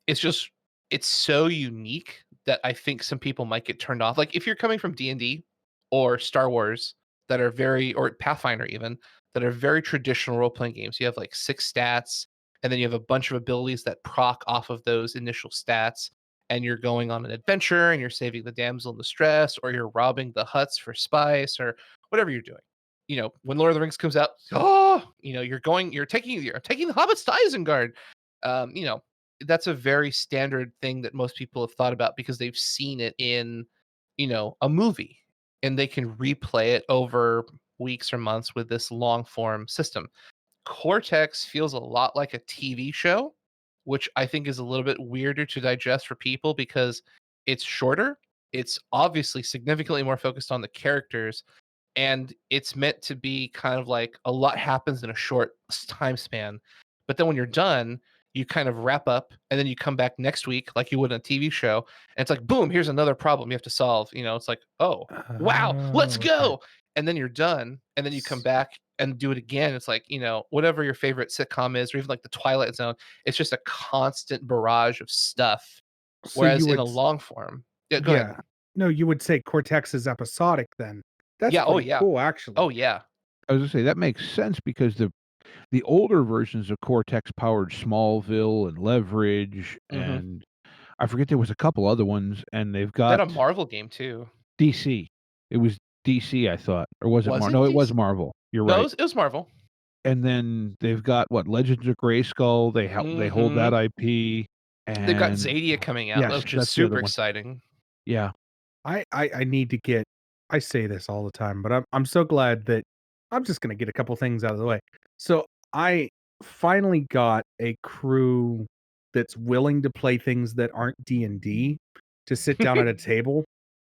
It's just it's so unique that I think some people might get turned off. Like if you're coming from D&D or Star Wars that are very or Pathfinder even that are very traditional role-playing games. You have like 6 stats and then you have a bunch of abilities that proc off of those initial stats and you're going on an adventure and you're saving the damsel in distress or you're robbing the huts for spice or whatever you're doing. When Lord of the Rings comes out, you're taking the hobbits to Isengard. Um, you know, that's a very standard thing that most people have thought about because they've seen it in, a movie and they can replay it over weeks or months with this long form system. Cortex feels a lot like a TV show, which I think is a little bit weirder to digest for people because it's shorter. It's obviously significantly more focused on the characters, and it's meant to be kind of like a lot happens in a short time span. But then when you're done, you kind of wrap up and then you come back next week like you would in a TV show. And it's like, boom, here's another problem you have to solve. It's like, oh, wow, let's Oh, okay. go. And then you're done. And then you come back and do it again. It's like, whatever your favorite sitcom is, or even like the Twilight Zone, it's just a constant barrage of stuff. So Whereas you in a would, long form, yeah, go ahead. yeah. No, you would say Cortex is episodic then. That's Yeah. Oh, pretty yeah. cool, actually. Oh, yeah. I was gonna say that makes sense because the older versions of Cortex powered Smallville and Leverage, hmm and I forget there was a couple other ones, and they've That got a Marvel game too. DC. It was DC, I thought, or was it Was No, it it was DC? Marvel. You're No, right. it was Marvel. And then they've got what, Legends of Grayskull. They hold that Mhm. IP, They've got and Zadia coming out, yes, which is that's the other super one. exciting. Yeah. I need to get. I say this all the time, but I'm so glad that I'm just gonna get a couple things out of the way. So I finally got a crew that's willing to play things that aren't D&D to sit down at a table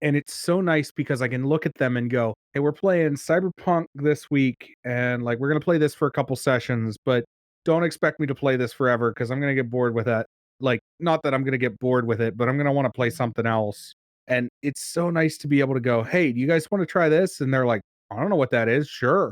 And it's so nice because I can look at them and go, "Hey, we're playing Cyberpunk this week, and like we're gonna play this for a couple sessions, but don't expect me to play this forever because I'm gonna get bored with that. Like, not that I'm gonna get bored with it, but I'm gonna want to play something else." And it's so nice to be able to go, "Hey, do you guys want to try this?" And they're like, "I don't know what that is." Sure.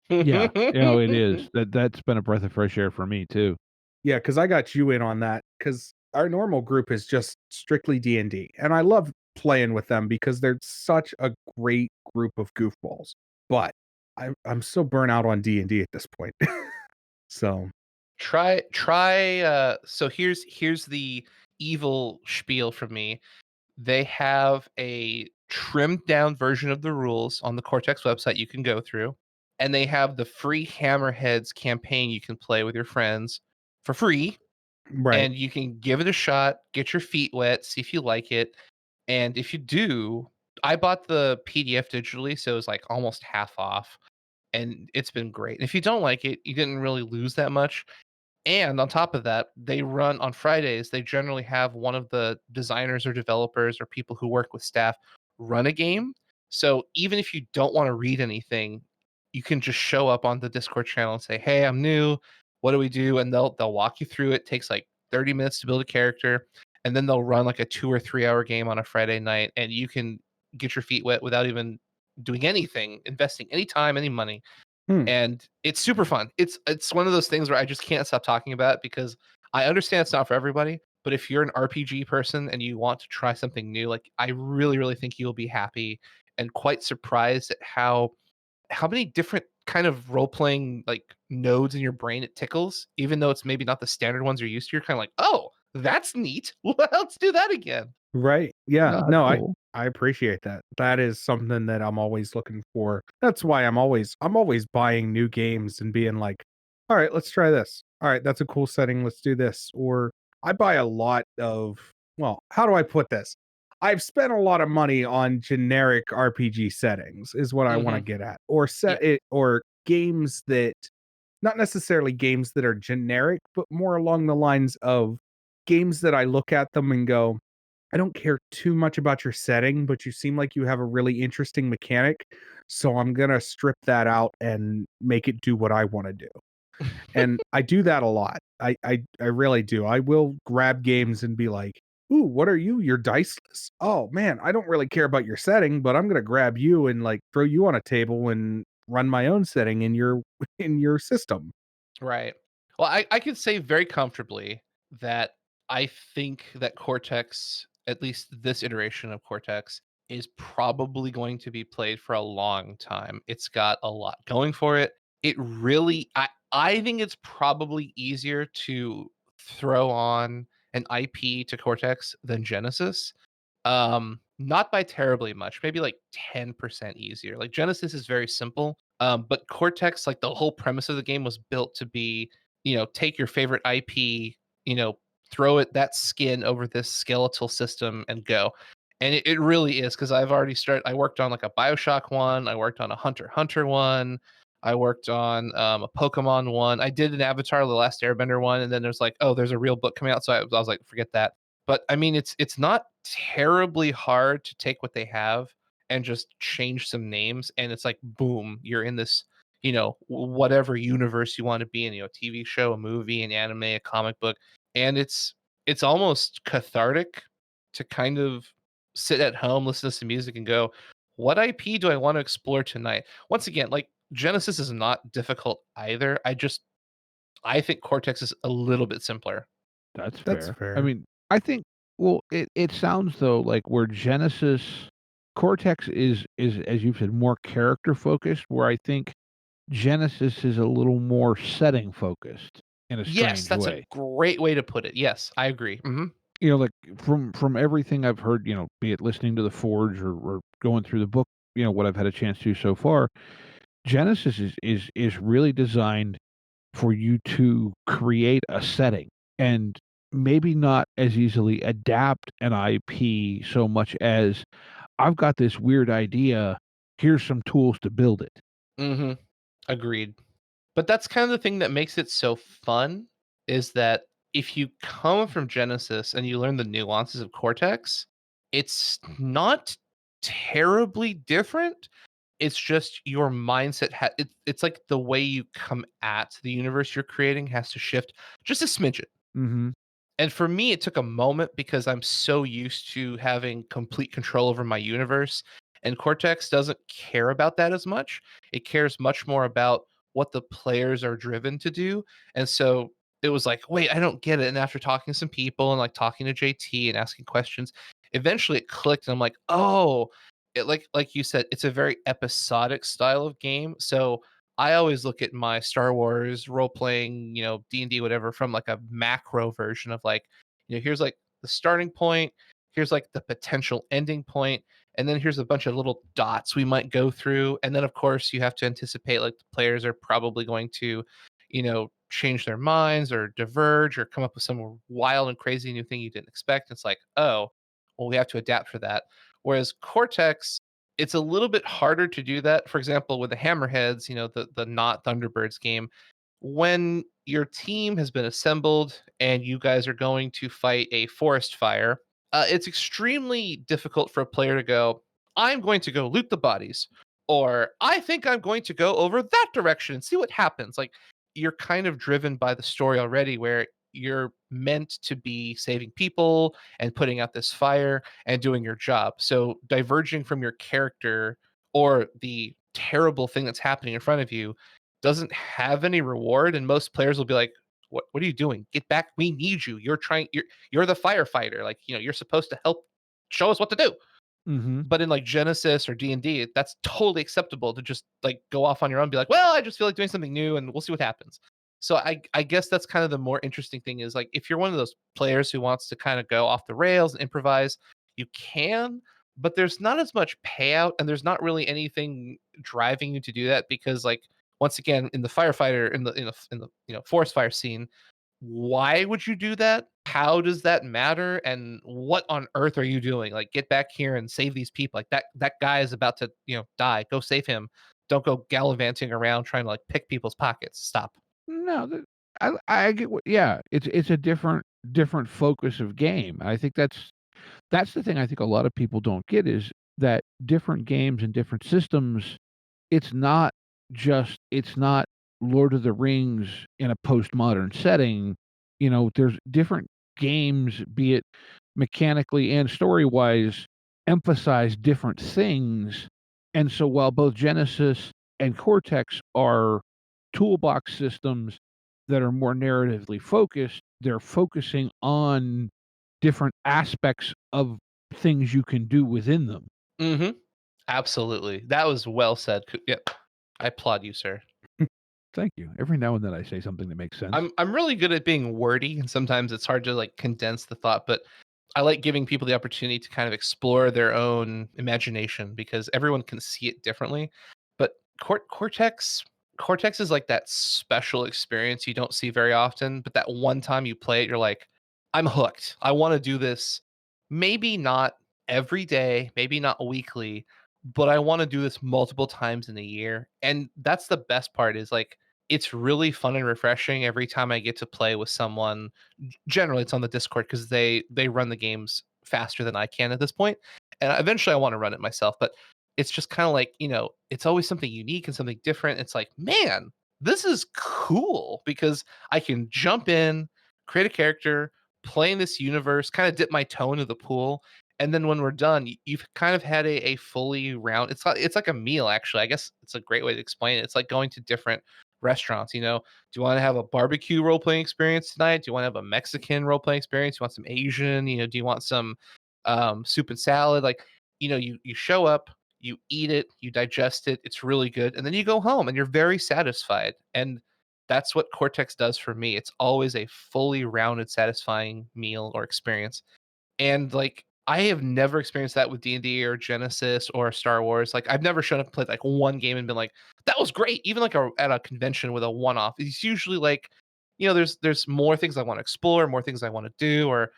Yeah, it is. That's been a breath of fresh air for me too. Yeah, because I got you in on that because our normal group is just strictly D&D, and I love playing with them because they're such a great group of goofballs. But I'm so burnt out on D&D at this point. So, Try so here's the evil spiel from me. They have a trimmed down version of the rules on the Cortex website you can go through, and they have the free Hammerheads campaign you can play with your friends for free, right. and you can give it a shot, get your feet wet, see if you like it. And if you do, I bought the PDF digitally, so it was like almost half off, and it's been great. And if you don't like it, you didn't really lose that much. And on top of that, they run on Fridays. They generally have one of the designers or developers or people who work with staff run a game. So even if you don't want to read anything, you can just show up on the Discord channel and say, "Hey, I'm new. What do we do?" And they'll walk you through it. It takes like 30 minutes to build a character, and then they'll run like a 2 or 3 hour game on a Friday night, and you can get your feet wet without even doing anything, investing any time, any money, Hmm. and it's super fun. It's one of those things where I just can't stop talking about it because I understand it's not for everybody, but if you're an RPG person and you want to try something new, like I really, really think you'll be happy and quite surprised at how many different kind of role playing like nodes in your brain it tickles, even though it's maybe not the standard ones you're used to. You're kind of like, oh, that's neat. Let's do that again. Right. Yeah. No, that's No, cool. I appreciate that. That is something that I'm always looking for. That's why I'm always buying new games and being like, "All right, let's try this. All right, that's a cool setting. Let's do this." Or I buy a lot of, well, how do I put this? I've spent a lot of money on generic RPG settings is what I want to Hmm. get at. Or Yeah. set it or games that, not necessarily games that are generic, but more along the lines of games that I look at them and go, I don't care too much about your setting, but you seem like you have a really interesting mechanic, so I'm gonna strip that out and make it do what I wanna do. And I do that a lot. I really do. I will grab games and be like, "Ooh, what are you? You're diceless. Oh, man, I don't really care about your setting, but I'm gonna grab you and, like, throw you on a table and run my own setting in your in your system." Right. Well, I could say very comfortably that I think that Cortex, at least this iteration of Cortex, is probably going to be played for a long time. It's got a lot going for it. It really, I think it's probably easier to throw on an IP to Cortex than Genesis. Not by terribly much, maybe like 10% easier. Like Genesis is very simple. But Cortex, like the whole premise of the game was built to be, take your favorite IP, throw it that skin over this skeletal system and go. And it really is because I've already started. I worked on like a Bioshock one. I worked on a Hunter x Hunter one. I worked on a Pokemon one. I did an Avatar: The Last Airbender one, and then there's like, oh, there's a real book coming out. So I was like, forget that. But I mean, it's not terribly hard to take what they have and just change some names, and it's like boom, you're in this, whatever universe you want to be in, TV show, a movie, an anime, a comic book, and it's almost cathartic to kind of sit at home, listen to some music, and go, what IP do I want to explore tonight? Once again, like Genesis is not difficult either. I think Cortex is a little bit simpler. That's That's fair. I fair. mean, I think well, it sounds though like where Genesis Cortex is as you said more character focused, where I think Genesis is a little more setting focused in a Yes, strange that's a way. great way to put it. Yes, I agree. Like from everything I've heard, be it listening to the Forge or going through the book, what I've had a chance to so far, Genesis is really designed for you to create a setting and maybe not as easily adapt an IP so much as I've got this weird idea. Here's some tools to build it. Mhm. Agreed. But that's kind of the thing that makes it so fun is that if you come from Genesis and you learn the nuances of Cortex, It's not terribly different. It's just your mindset it's like the way you come at the universe you're creating has to shift just a smidgen. Mhm. And for me, it took a moment because I'm so used to having complete control over my universe. And Cortex doesn't care about that as much. It cares much more about what the players are driven to do. And so it was like, wait, I don't get it. And after talking to some people and like talking to JT and asking questions, eventually it clicked. And I'm like, oh, it like you said, it's a very episodic style of game. So I always look at my Star Wars role playing, D&D whatever from like a macro version of like, here's like the starting point, here's like the potential ending point, and then here's a bunch of little dots we might go through, and then of course you have to anticipate like the players are probably going to, change their minds or diverge or come up with some wild and crazy new thing you didn't expect. It's like, oh, well, we have to adapt for that. Whereas Cortex, it's a little bit harder to do that. For example, with the Hammerheads, the not Thunderbirds game, when your team has been assembled and you guys are going to fight a forest fire, it's extremely difficult for a player to go, I'm going to go loot the bodies, or I think I'm going to go over that direction and see what happens. Like, you're kind of driven by the story already, where you're meant to be saving people and putting out this fire and doing your job. So diverging from your character or the terrible thing that's happening in front of you doesn't have any reward, and most players will be like, what are you doing? Get back. We need you. You're the firefighter. Like, you're supposed to help show us what to do. Mhm. But in like Genesis or D&D, that's totally acceptable to just like go off on your own and be like, well, I just feel like doing something new and we'll see what happens. So I guess that's kind of the more interesting thing is like if you're one of those players who wants to kind of go off the rails and improvise, you can, but there's not as much payout and there's not really anything driving you to do that because like once again in the firefighter in the forest fire scene, why would you do that? How does that matter? And what on earth are you doing? Like, get back here and save these people. Like that guy is about to, die. Go save him. Don't go gallivanting around trying to like pick people's pockets. Stop. No, I get what, yeah, it's a different focus of game. I think that's the thing I think a lot of people don't get is that different games and different systems, it's not it's not Lord of the Rings in a postmodern setting. There's different games, be it mechanically and story-wise, emphasize different things. And so while both Genesis and Cortex are toolbox systems that are more narratively focused, they're focusing on different aspects of things you can do within them. Mm-hmm. Absolutely. That was well said. Yep. I applaud you, sir. Thank you. Every now and then I say something that makes sense. I'm really good at being wordy, and sometimes it's hard to like condense the thought, but I like giving people the opportunity to kind of explore their own imagination because everyone can see it differently. But Cortex is like that special experience you don't see very often, but that one time you play it, you're like, I'm hooked. I want to do this. Maybe not every day, maybe not weekly, but I want to do this multiple times in a year. And that's the best part is like it's really fun and refreshing every time I get to play with someone. Generally, it's on the Discord because they run the games faster than I can at this point, and eventually I want to run it myself. But it's just kind of like it's always something unique and something different. It's like, man, this is cool because I can jump in, create a character, play in this universe, kind of dip my toe into the pool, and then when we're done, you've kind of had a fully round. It's like a meal actually. I guess it's a great way to explain it. It's like going to different restaurants. Do you want to have a barbecue role playing experience tonight? Do you want to have a Mexican role playing experience? You want some Asian? Do you want some soup and salad? Like, you show up, you eat it, you digest it. It's really good, and then you go home and you're very satisfied. And that's what Cortex does for me. It's always a fully rounded, satisfying meal or experience. And like I have never experienced that with D&D or Genesis or Star Wars. Like I've never shown up and played like one game and been like, that was great. Even like at a convention with a one-off. It's usually like, there's more things I want to explore, more things I want to do, or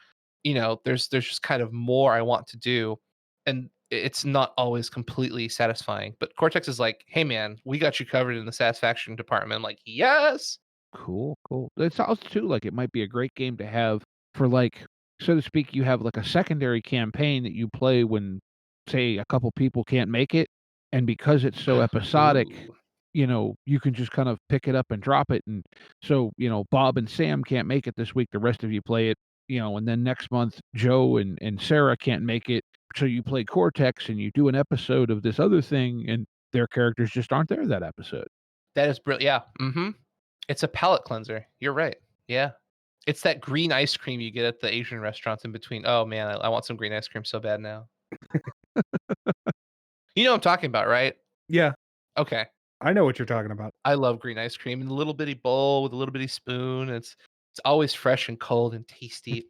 there's just kind of more I want to do. And it's not always completely satisfying. But Cortex is like, hey man, we got you covered in the satisfaction department. I'm like, yes. Cool, cool. It sounds too like it might be a great game to have for like so to speak, you have like a secondary campaign that you play when, say, a couple people can't make it, and because it's so episodic, Ooh. you can just kind of pick it up and drop it, and so, Bob and Sam can't make it this week, the rest of you play it, and then next month, Joe and Sarah can't make it, so you play Cortex and you do an episode of this other thing, and their characters just aren't there that episode. That is brilliant. Yeah. It's a palate cleanser. You're right. Yeah. It's that green ice cream you get at the Asian restaurants in between. Oh man, I want some green ice cream so bad now. You know what I'm talking about, right? Yeah, Okay. I know what you're talking about. I love green ice cream in a little bitty bowl with a little bitty spoon. It's always fresh and cold and tasty.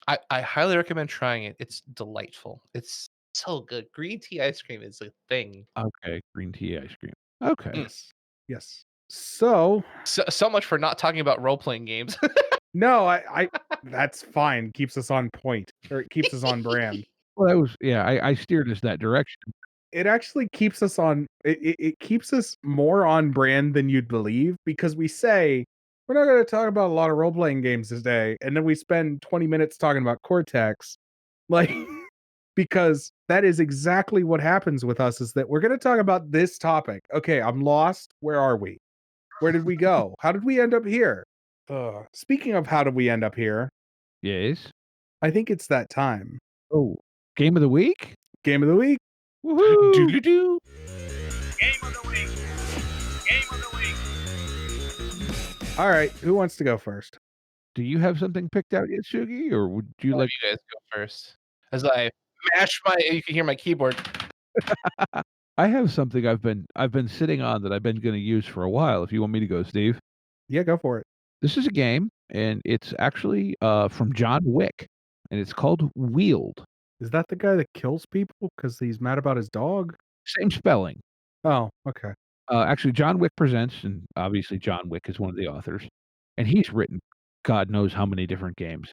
I highly recommend trying it. It's delightful. It's so good. Green tea ice cream is a thing. Okay, green tea ice cream. Okay. Yes. Yes. So, So much for not talking about role playing games. no, I that's fine. Keeps us on point, or it keeps us on brand. Well, that was yeah, I steered us that direction. It actually keeps us on it keeps us more on brand than you'd believe, because we say we're not going to talk about a lot of role-playing games today, and then we spend 20 minutes talking about Cortex. Like, because that is exactly what happens with us, is that we're going to talk about this topic. Okay, I'm lost. Where are we? Where did we go? How did we end up here? Speaking of how did we end up here, Yes. I think it's that time. Oh, game of the week? Game of the week. Woohoo! Doo-doo-doo. Game of the week. Game of the week. All right, who wants to go first? Do you have something picked out yet, Sugi, or would you I'll like let you guys go first. As I mash you can hear my keyboard. I have something I've been sitting on that I've been gonna use for a while, if you want me to go, Steve. Yeah, go for it. This is a game, and it's actually, from John Wick, and it's called Wield. Is that the guy that kills people because he's mad about his dog? Same spelling. Oh, okay. Actually, John Wick Presents, and obviously John Wick is one of the authors, and he's written God knows how many different games.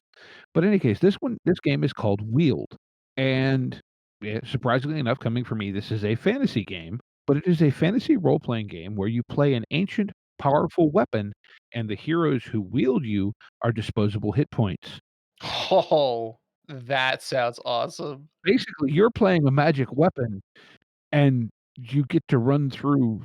But in any case, this game is called Wield, and surprisingly enough, coming from me, this is a fantasy game, but it is a fantasy role-playing game where you play an ancient, powerful weapon, and the heroes who wield you are disposable hit points. Oh, that sounds awesome. Basically, you're playing a magic weapon, and you get to run through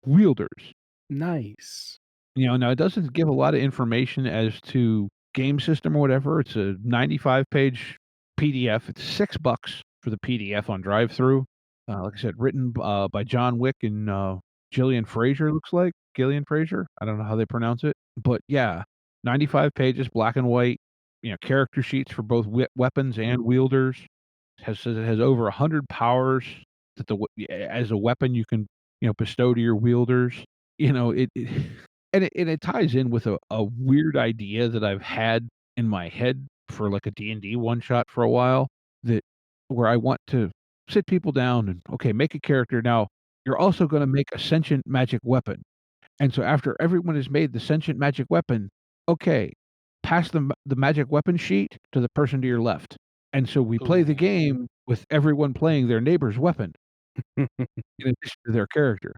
wielders. Nice. Now it doesn't give a lot of information as to game system or whatever. It's a 95-page PDF. It's $6 for the PDF on drive-through. Like I said, written by John Wick and Gillian Fraser, looks like. Gillian Fraser? I don't know how they pronounce it. But yeah, 95 pages, black and white, character sheets for both weapons and wielders. Says it has over 100 powers that as a weapon you can, bestow to your wielders. It and it ties in with a weird idea that I've had in my head for like a D&D one shot for a while, that where I want to sit people down and, okay, make a character. Now, you're also gonna make a sentient magic weapon. And so after everyone has made the sentient magic weapon, okay, pass the magic weapon sheet to the person to your left. And so we play the Ooh. game with everyone playing their neighbor's weapon in addition to their character.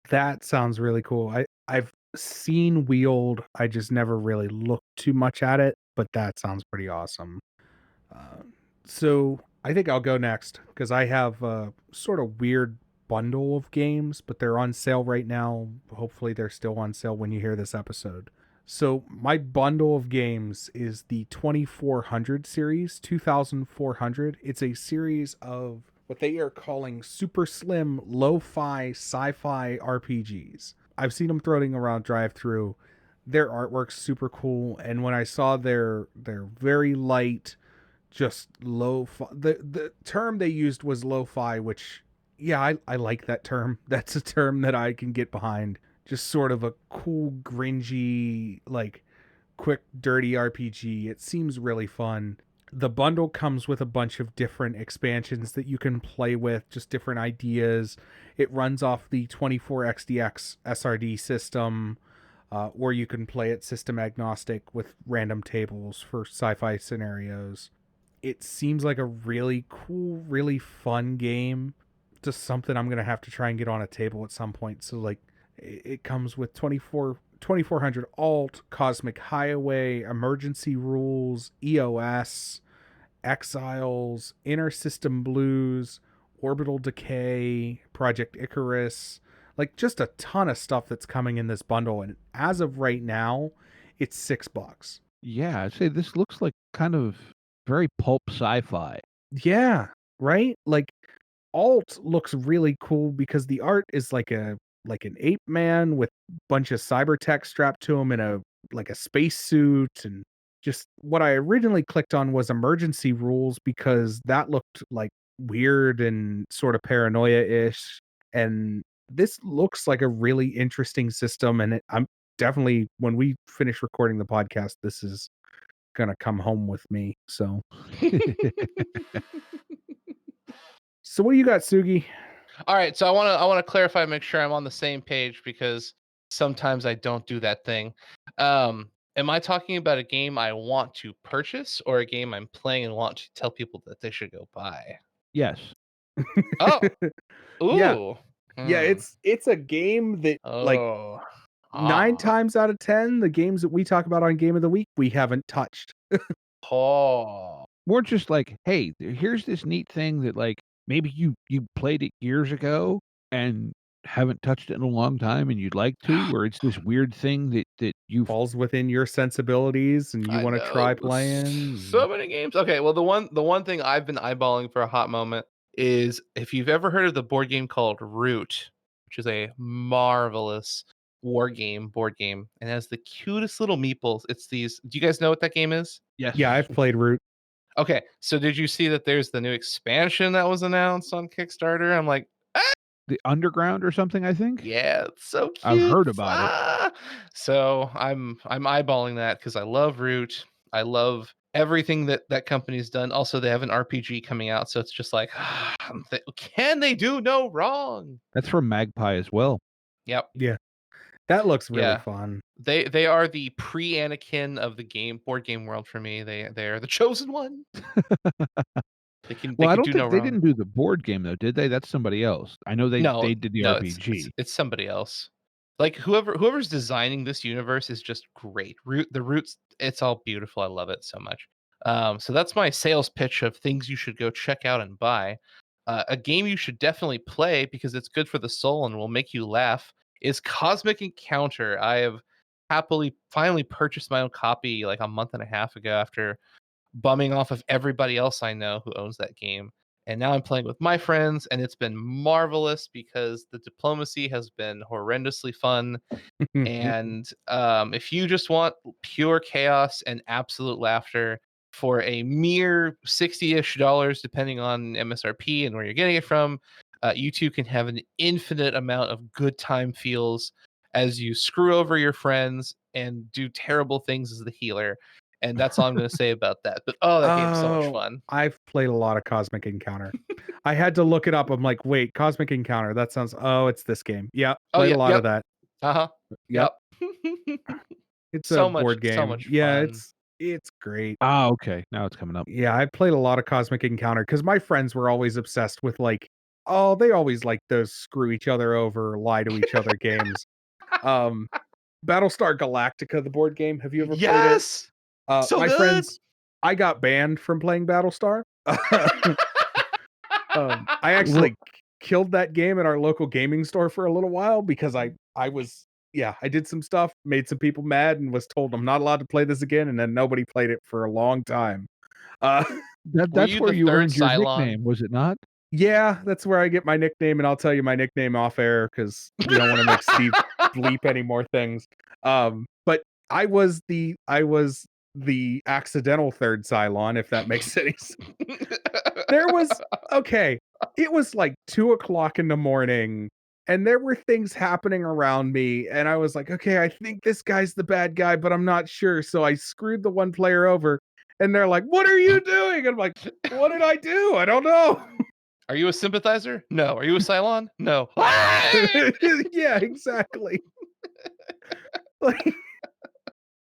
That sounds really cool. I've seen Wield. I just never really looked too much at it, but that sounds pretty awesome. Uh, so I think I'll go next because I have a sort of weird bundle of games, but they're on sale right now. Hopefully they're still on sale when you hear this episode. So my bundle of games is the 2400 series, 2400. It's a series of what they are calling super slim lo-fi sci-fi RPGs. I've seen them throwing around drive-through. Their artwork's super cool, and when I saw their very light, just lo-fi, the term they used was lo-fi, which yeah, I like that term. That's a term that I can get behind. Just sort of a cool, gringy, like quick, dirty RPG. It seems really fun. The bundle comes with a bunch of different expansions that you can play with, just different ideas. It runs off the 24xdx SRD system, where you can play it system agnostic with random tables for sci-fi scenarios. It seems like a really cool, really fun game. Just something I'm going to have to try and get on a table at some point. So like it comes with 2400 alt, Cosmic Highway, Emergency Rules, EOS, Exiles, Inner System Blues, Orbital Decay, Project Icarus, like just a ton of stuff that's coming in this bundle. And as of right now, it's $6. Yeah, I'd say this looks like kind of very pulp sci-fi. Yeah, right? Like Alt looks really cool because the art is like an ape man with a bunch of cyber tech strapped to him in a like a spacesuit. And just what I originally clicked on was emergency rules because that looked like weird and sort of paranoia-ish. And this looks like a really interesting system. And I'm definitely, when we finish recording the podcast, this is gonna come home with me. So what do you got, Sugi? All right, so I want to clarify, make sure I'm on the same page because sometimes I don't do that thing. Am I talking about a game I want to purchase or a game I'm playing and want to tell people that they should go buy? Yes. Oh, Yeah. ooh, Yeah, hmm. it's a game that like Oh, 9 ah, times out of 10, the games that we talk about on Game of the Week, we haven't touched. oh. More just like, hey, here's this neat thing that like maybe you played it years ago and haven't touched it in a long time and you'd like to, or it's this weird thing that you've Falls within your sensibilities and you I wanna try know playing. so many games. Okay, well the one thing I've been eyeballing for a hot moment is if you've ever heard of the board game called Root, which is a marvelous board game, and has the cutest little meeples. It's these. Do you guys know what that game is? yes. Yeah, I've played Root. Okay, so did you see that there's the new expansion that was announced on Kickstarter? I'm like, The Underground or something, I think? yeah, it's so I've cute. heard about it. So I'm eyeballing that because I love Root. I love everything that company's done. Also, they have an RPG coming out, so it's just like, can they do no wrong? That's from Magpie as well. Yep. Yeah. That looks really Yeah. fun. They are the pre-Anakin of the board game world for me. They are the chosen one. They Well, I can don't do no think they wrong. didn't do the board game though, did they? That's somebody else. I know No, they did the no, it's RPG. it's somebody else. Like whoever's designing this universe is just great. The roots, it's all beautiful. I love it so much. So that's my sales pitch of things you should go check out and buy. A game you should definitely play because it's good for the soul and will make you laugh is Cosmic Encounter. I have happily finally purchased my own copy like a month and a half ago after bumming off of everybody else I know who owns that game. And now I'm playing with my friends, and it's been marvelous because the diplomacy has been horrendously fun. And if you just want pure chaos and absolute laughter for a mere 60-ish dollars, depending on MSRP and where you're getting it from, you two can have an infinite amount of good time feels as you screw over your friends and do terrible things as the healer. And that's all I'm going to say about that. But oh, that game's so much Oh, fun. I've played a lot of Cosmic Encounter. I had to look it up. I'm like, "Wait, Cosmic Encounter, that sounds it's this game." Yeah, Oh played yeah, a lot of yep, that. uh-huh, Yep. yep. It's a So much, board so game. much Yeah, fun. it's great. Ah, okay. Now it's coming up. Yeah, I played a lot of Cosmic Encounter because my friends were always obsessed with like, oh, they always like those screw each other over, lie to each other games. Um, Battlestar Galactica, the board game. Have you ever played it? Yes, so My good. friends, I got banned from playing Battlestar. I Well, actually killed that game at our local gaming store for a little while because I was I did some stuff, made some people mad, and was told I'm not allowed to play this again, and then nobody played it for a long time. Uh, Were that's you where the you third earned your Cylon? nickname, was it not? yeah, that's where I get my nickname, and I'll tell you my nickname off air because we don't want to make Steve bleep any more things. But I was the accidental third Cylon, if that makes any sense. There was okay, it was like 2 o'clock in the morning, and there were things happening around me, and I was like, "Okay, I think this guy's the bad guy, but I'm not sure." So I screwed the one player over, and they're like, "What are you doing?" And I'm like, "What did I do? I don't know." Are you a sympathizer? No. Are you a Cylon? No. Yeah, exactly. Like,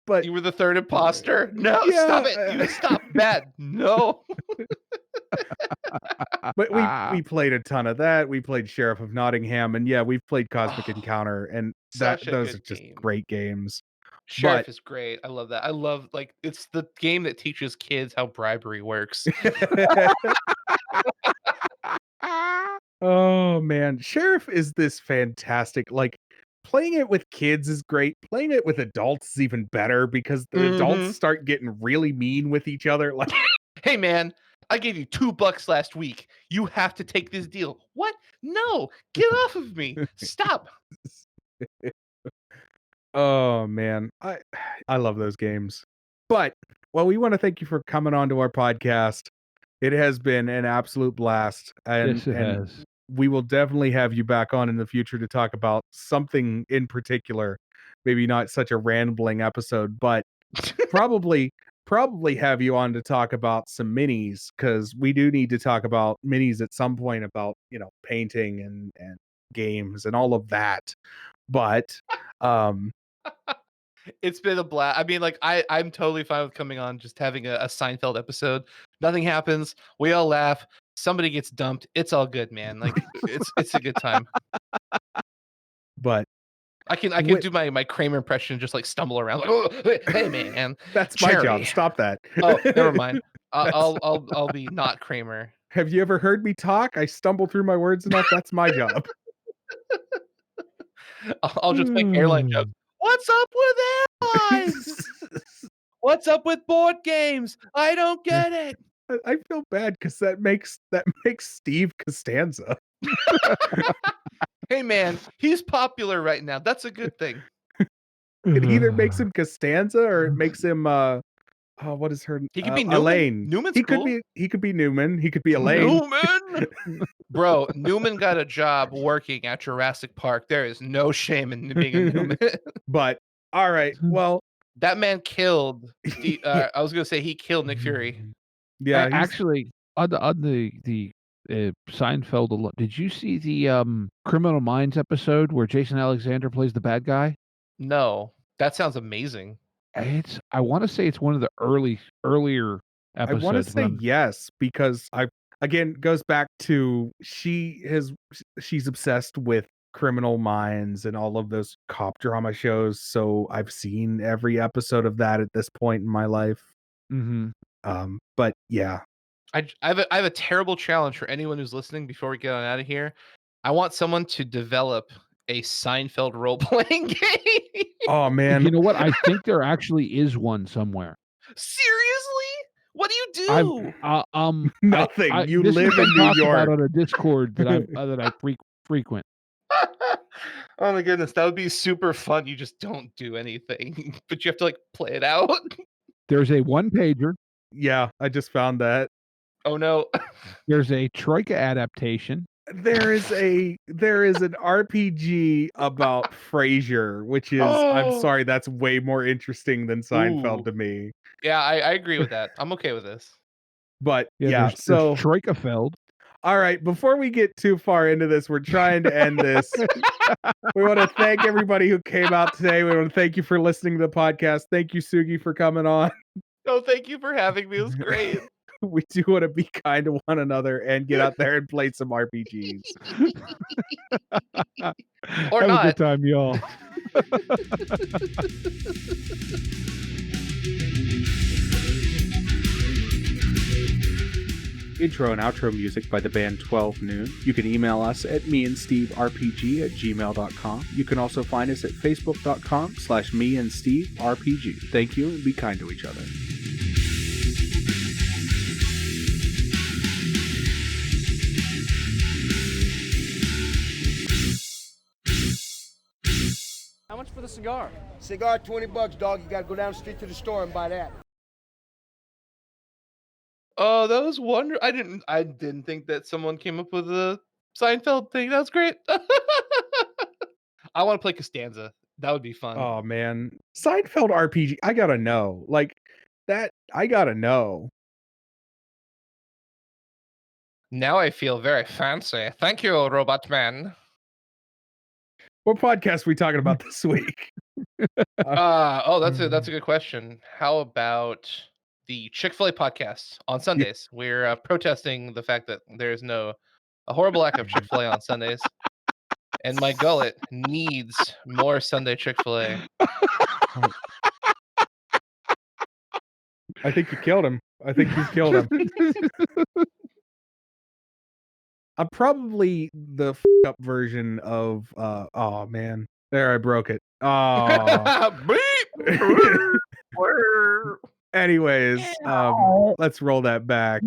but You were the third imposter? No, stop it. yeah, You stop that. No. but we played a ton of that. We played Sheriff of Nottingham, and yeah, we've played Cosmic Oh, Encounter, and such a those are good just game. great games. Sheriff is great. I love that. I love like it's the game that teaches kids how bribery works. Oh man, Sheriff is this fantastic. Like playing it with kids is great. Playing it with adults is even better because the adults Mhm. start getting really mean with each other. Like, Hey man, I gave you $2 last week. You have to take this deal. What? No, get off of me. Stop. oh man, I love those games. But well, we want to thank you for coming on to our podcast. It has been an absolute blast, Yes, it and has. we will definitely have you back on in the future to talk about something in particular. Maybe not such a rambling episode, but probably probably have you on to talk about some minis because we do need to talk about minis at some point about painting and games and all of that. But um It's been a blast. I mean, like I'm totally fine with coming on, just having a Seinfeld episode. Nothing happens. We all laugh. Somebody gets dumped. It's all good, man. Like it's a good time. but I can Wh- do my Kramer impression, and just like stumble around like, oh, hey man, that's my job. Jerry. Stop that. Oh, never mind. That's- I'll be not Kramer. have you ever heard me talk? I stumble through my words enough. That's my job. I'll just make airline jokes. What's up with airlines? What's up with board games? I don't get it. I feel bad because that makes Steve Costanza. Hey man, he's popular right now. That's a good thing. It either makes him Costanza or it makes him what is her He could be Newman. Elaine. Newman's he cool. could be Newman. He could be Elaine. Newman. Bro, Newman got a job working at Jurassic Park. There is no shame in being a Newman. But all right, well, That man killed. I was gonna say he killed Nick Fury. yeah, he's- Actually, on the Seinfeld, did you see the Criminal Minds episode where Jason Alexander plays the bad guy? No, that sounds amazing. I want to say it's one of the earlier I episodes. want to but say I'm- yes because I again goes back to she's obsessed with Criminal Minds and all of those cop drama shows. So I've seen every episode of that at this point in my life. Mhm. But yeah, I have a terrible challenge for anyone who's listening before we get on out of here. I want someone to develop a Seinfeld role playing game. oh man, You know what? I think there actually is one somewhere. Seriously? What do you do? nothing. You this has live been in New talked about York. on a Discord that I frequent. Oh my goodness, that would be super fun. You just don't do anything, but you have to like play it out. There's a one pager. Yeah, I just found that. Oh no. There's a Troika adaptation. There is an RPG about Frasier, which is I'm Oh. sorry, that's way more interesting than Seinfeld Ooh. to me. Yeah, I agree with that. I'm okay with this. But Yeah, yeah, there's so Troikafeld. all right, before we get too far into this, we're trying to end this. We want to thank everybody who came out today. We want to thank you for listening to the podcast. Thank you, Sugi, for coming on. Oh, thank you for having me. It was great. We do want to be kind to one another and get out there and play some RPGs. Or Have not. a good time, y'all. Intro and outro music by the band 12 Noon. You can email us at meandsteverpg@gmail.com. You can also find us at facebook.com/meandsteverpg. Thank you and be kind to each other. How much for the cigar? Cigar, $20, dog. You gotta go down the street to the store and buy that. Oh, that was wonderful. I didn't think that someone came up with a Seinfeld thing. That was great. I want to play Costanza. That would be fun. Oh man, Seinfeld RPG. I gotta know, like that. I gotta know. Now I feel very fancy. Thank you, Robot Man. What podcast are we talking about this week? That's a good question. How about the Chick-fil-A podcast on Sundays? We're protesting the fact that there's a horrible lack of Chick-fil-A on Sundays, and my gullet needs more Sunday Chick-fil-A. I think you killed him. I think you've killed him. I'm probably the up version of oh man. There, I broke it. Oh. Anyways, let's roll that back.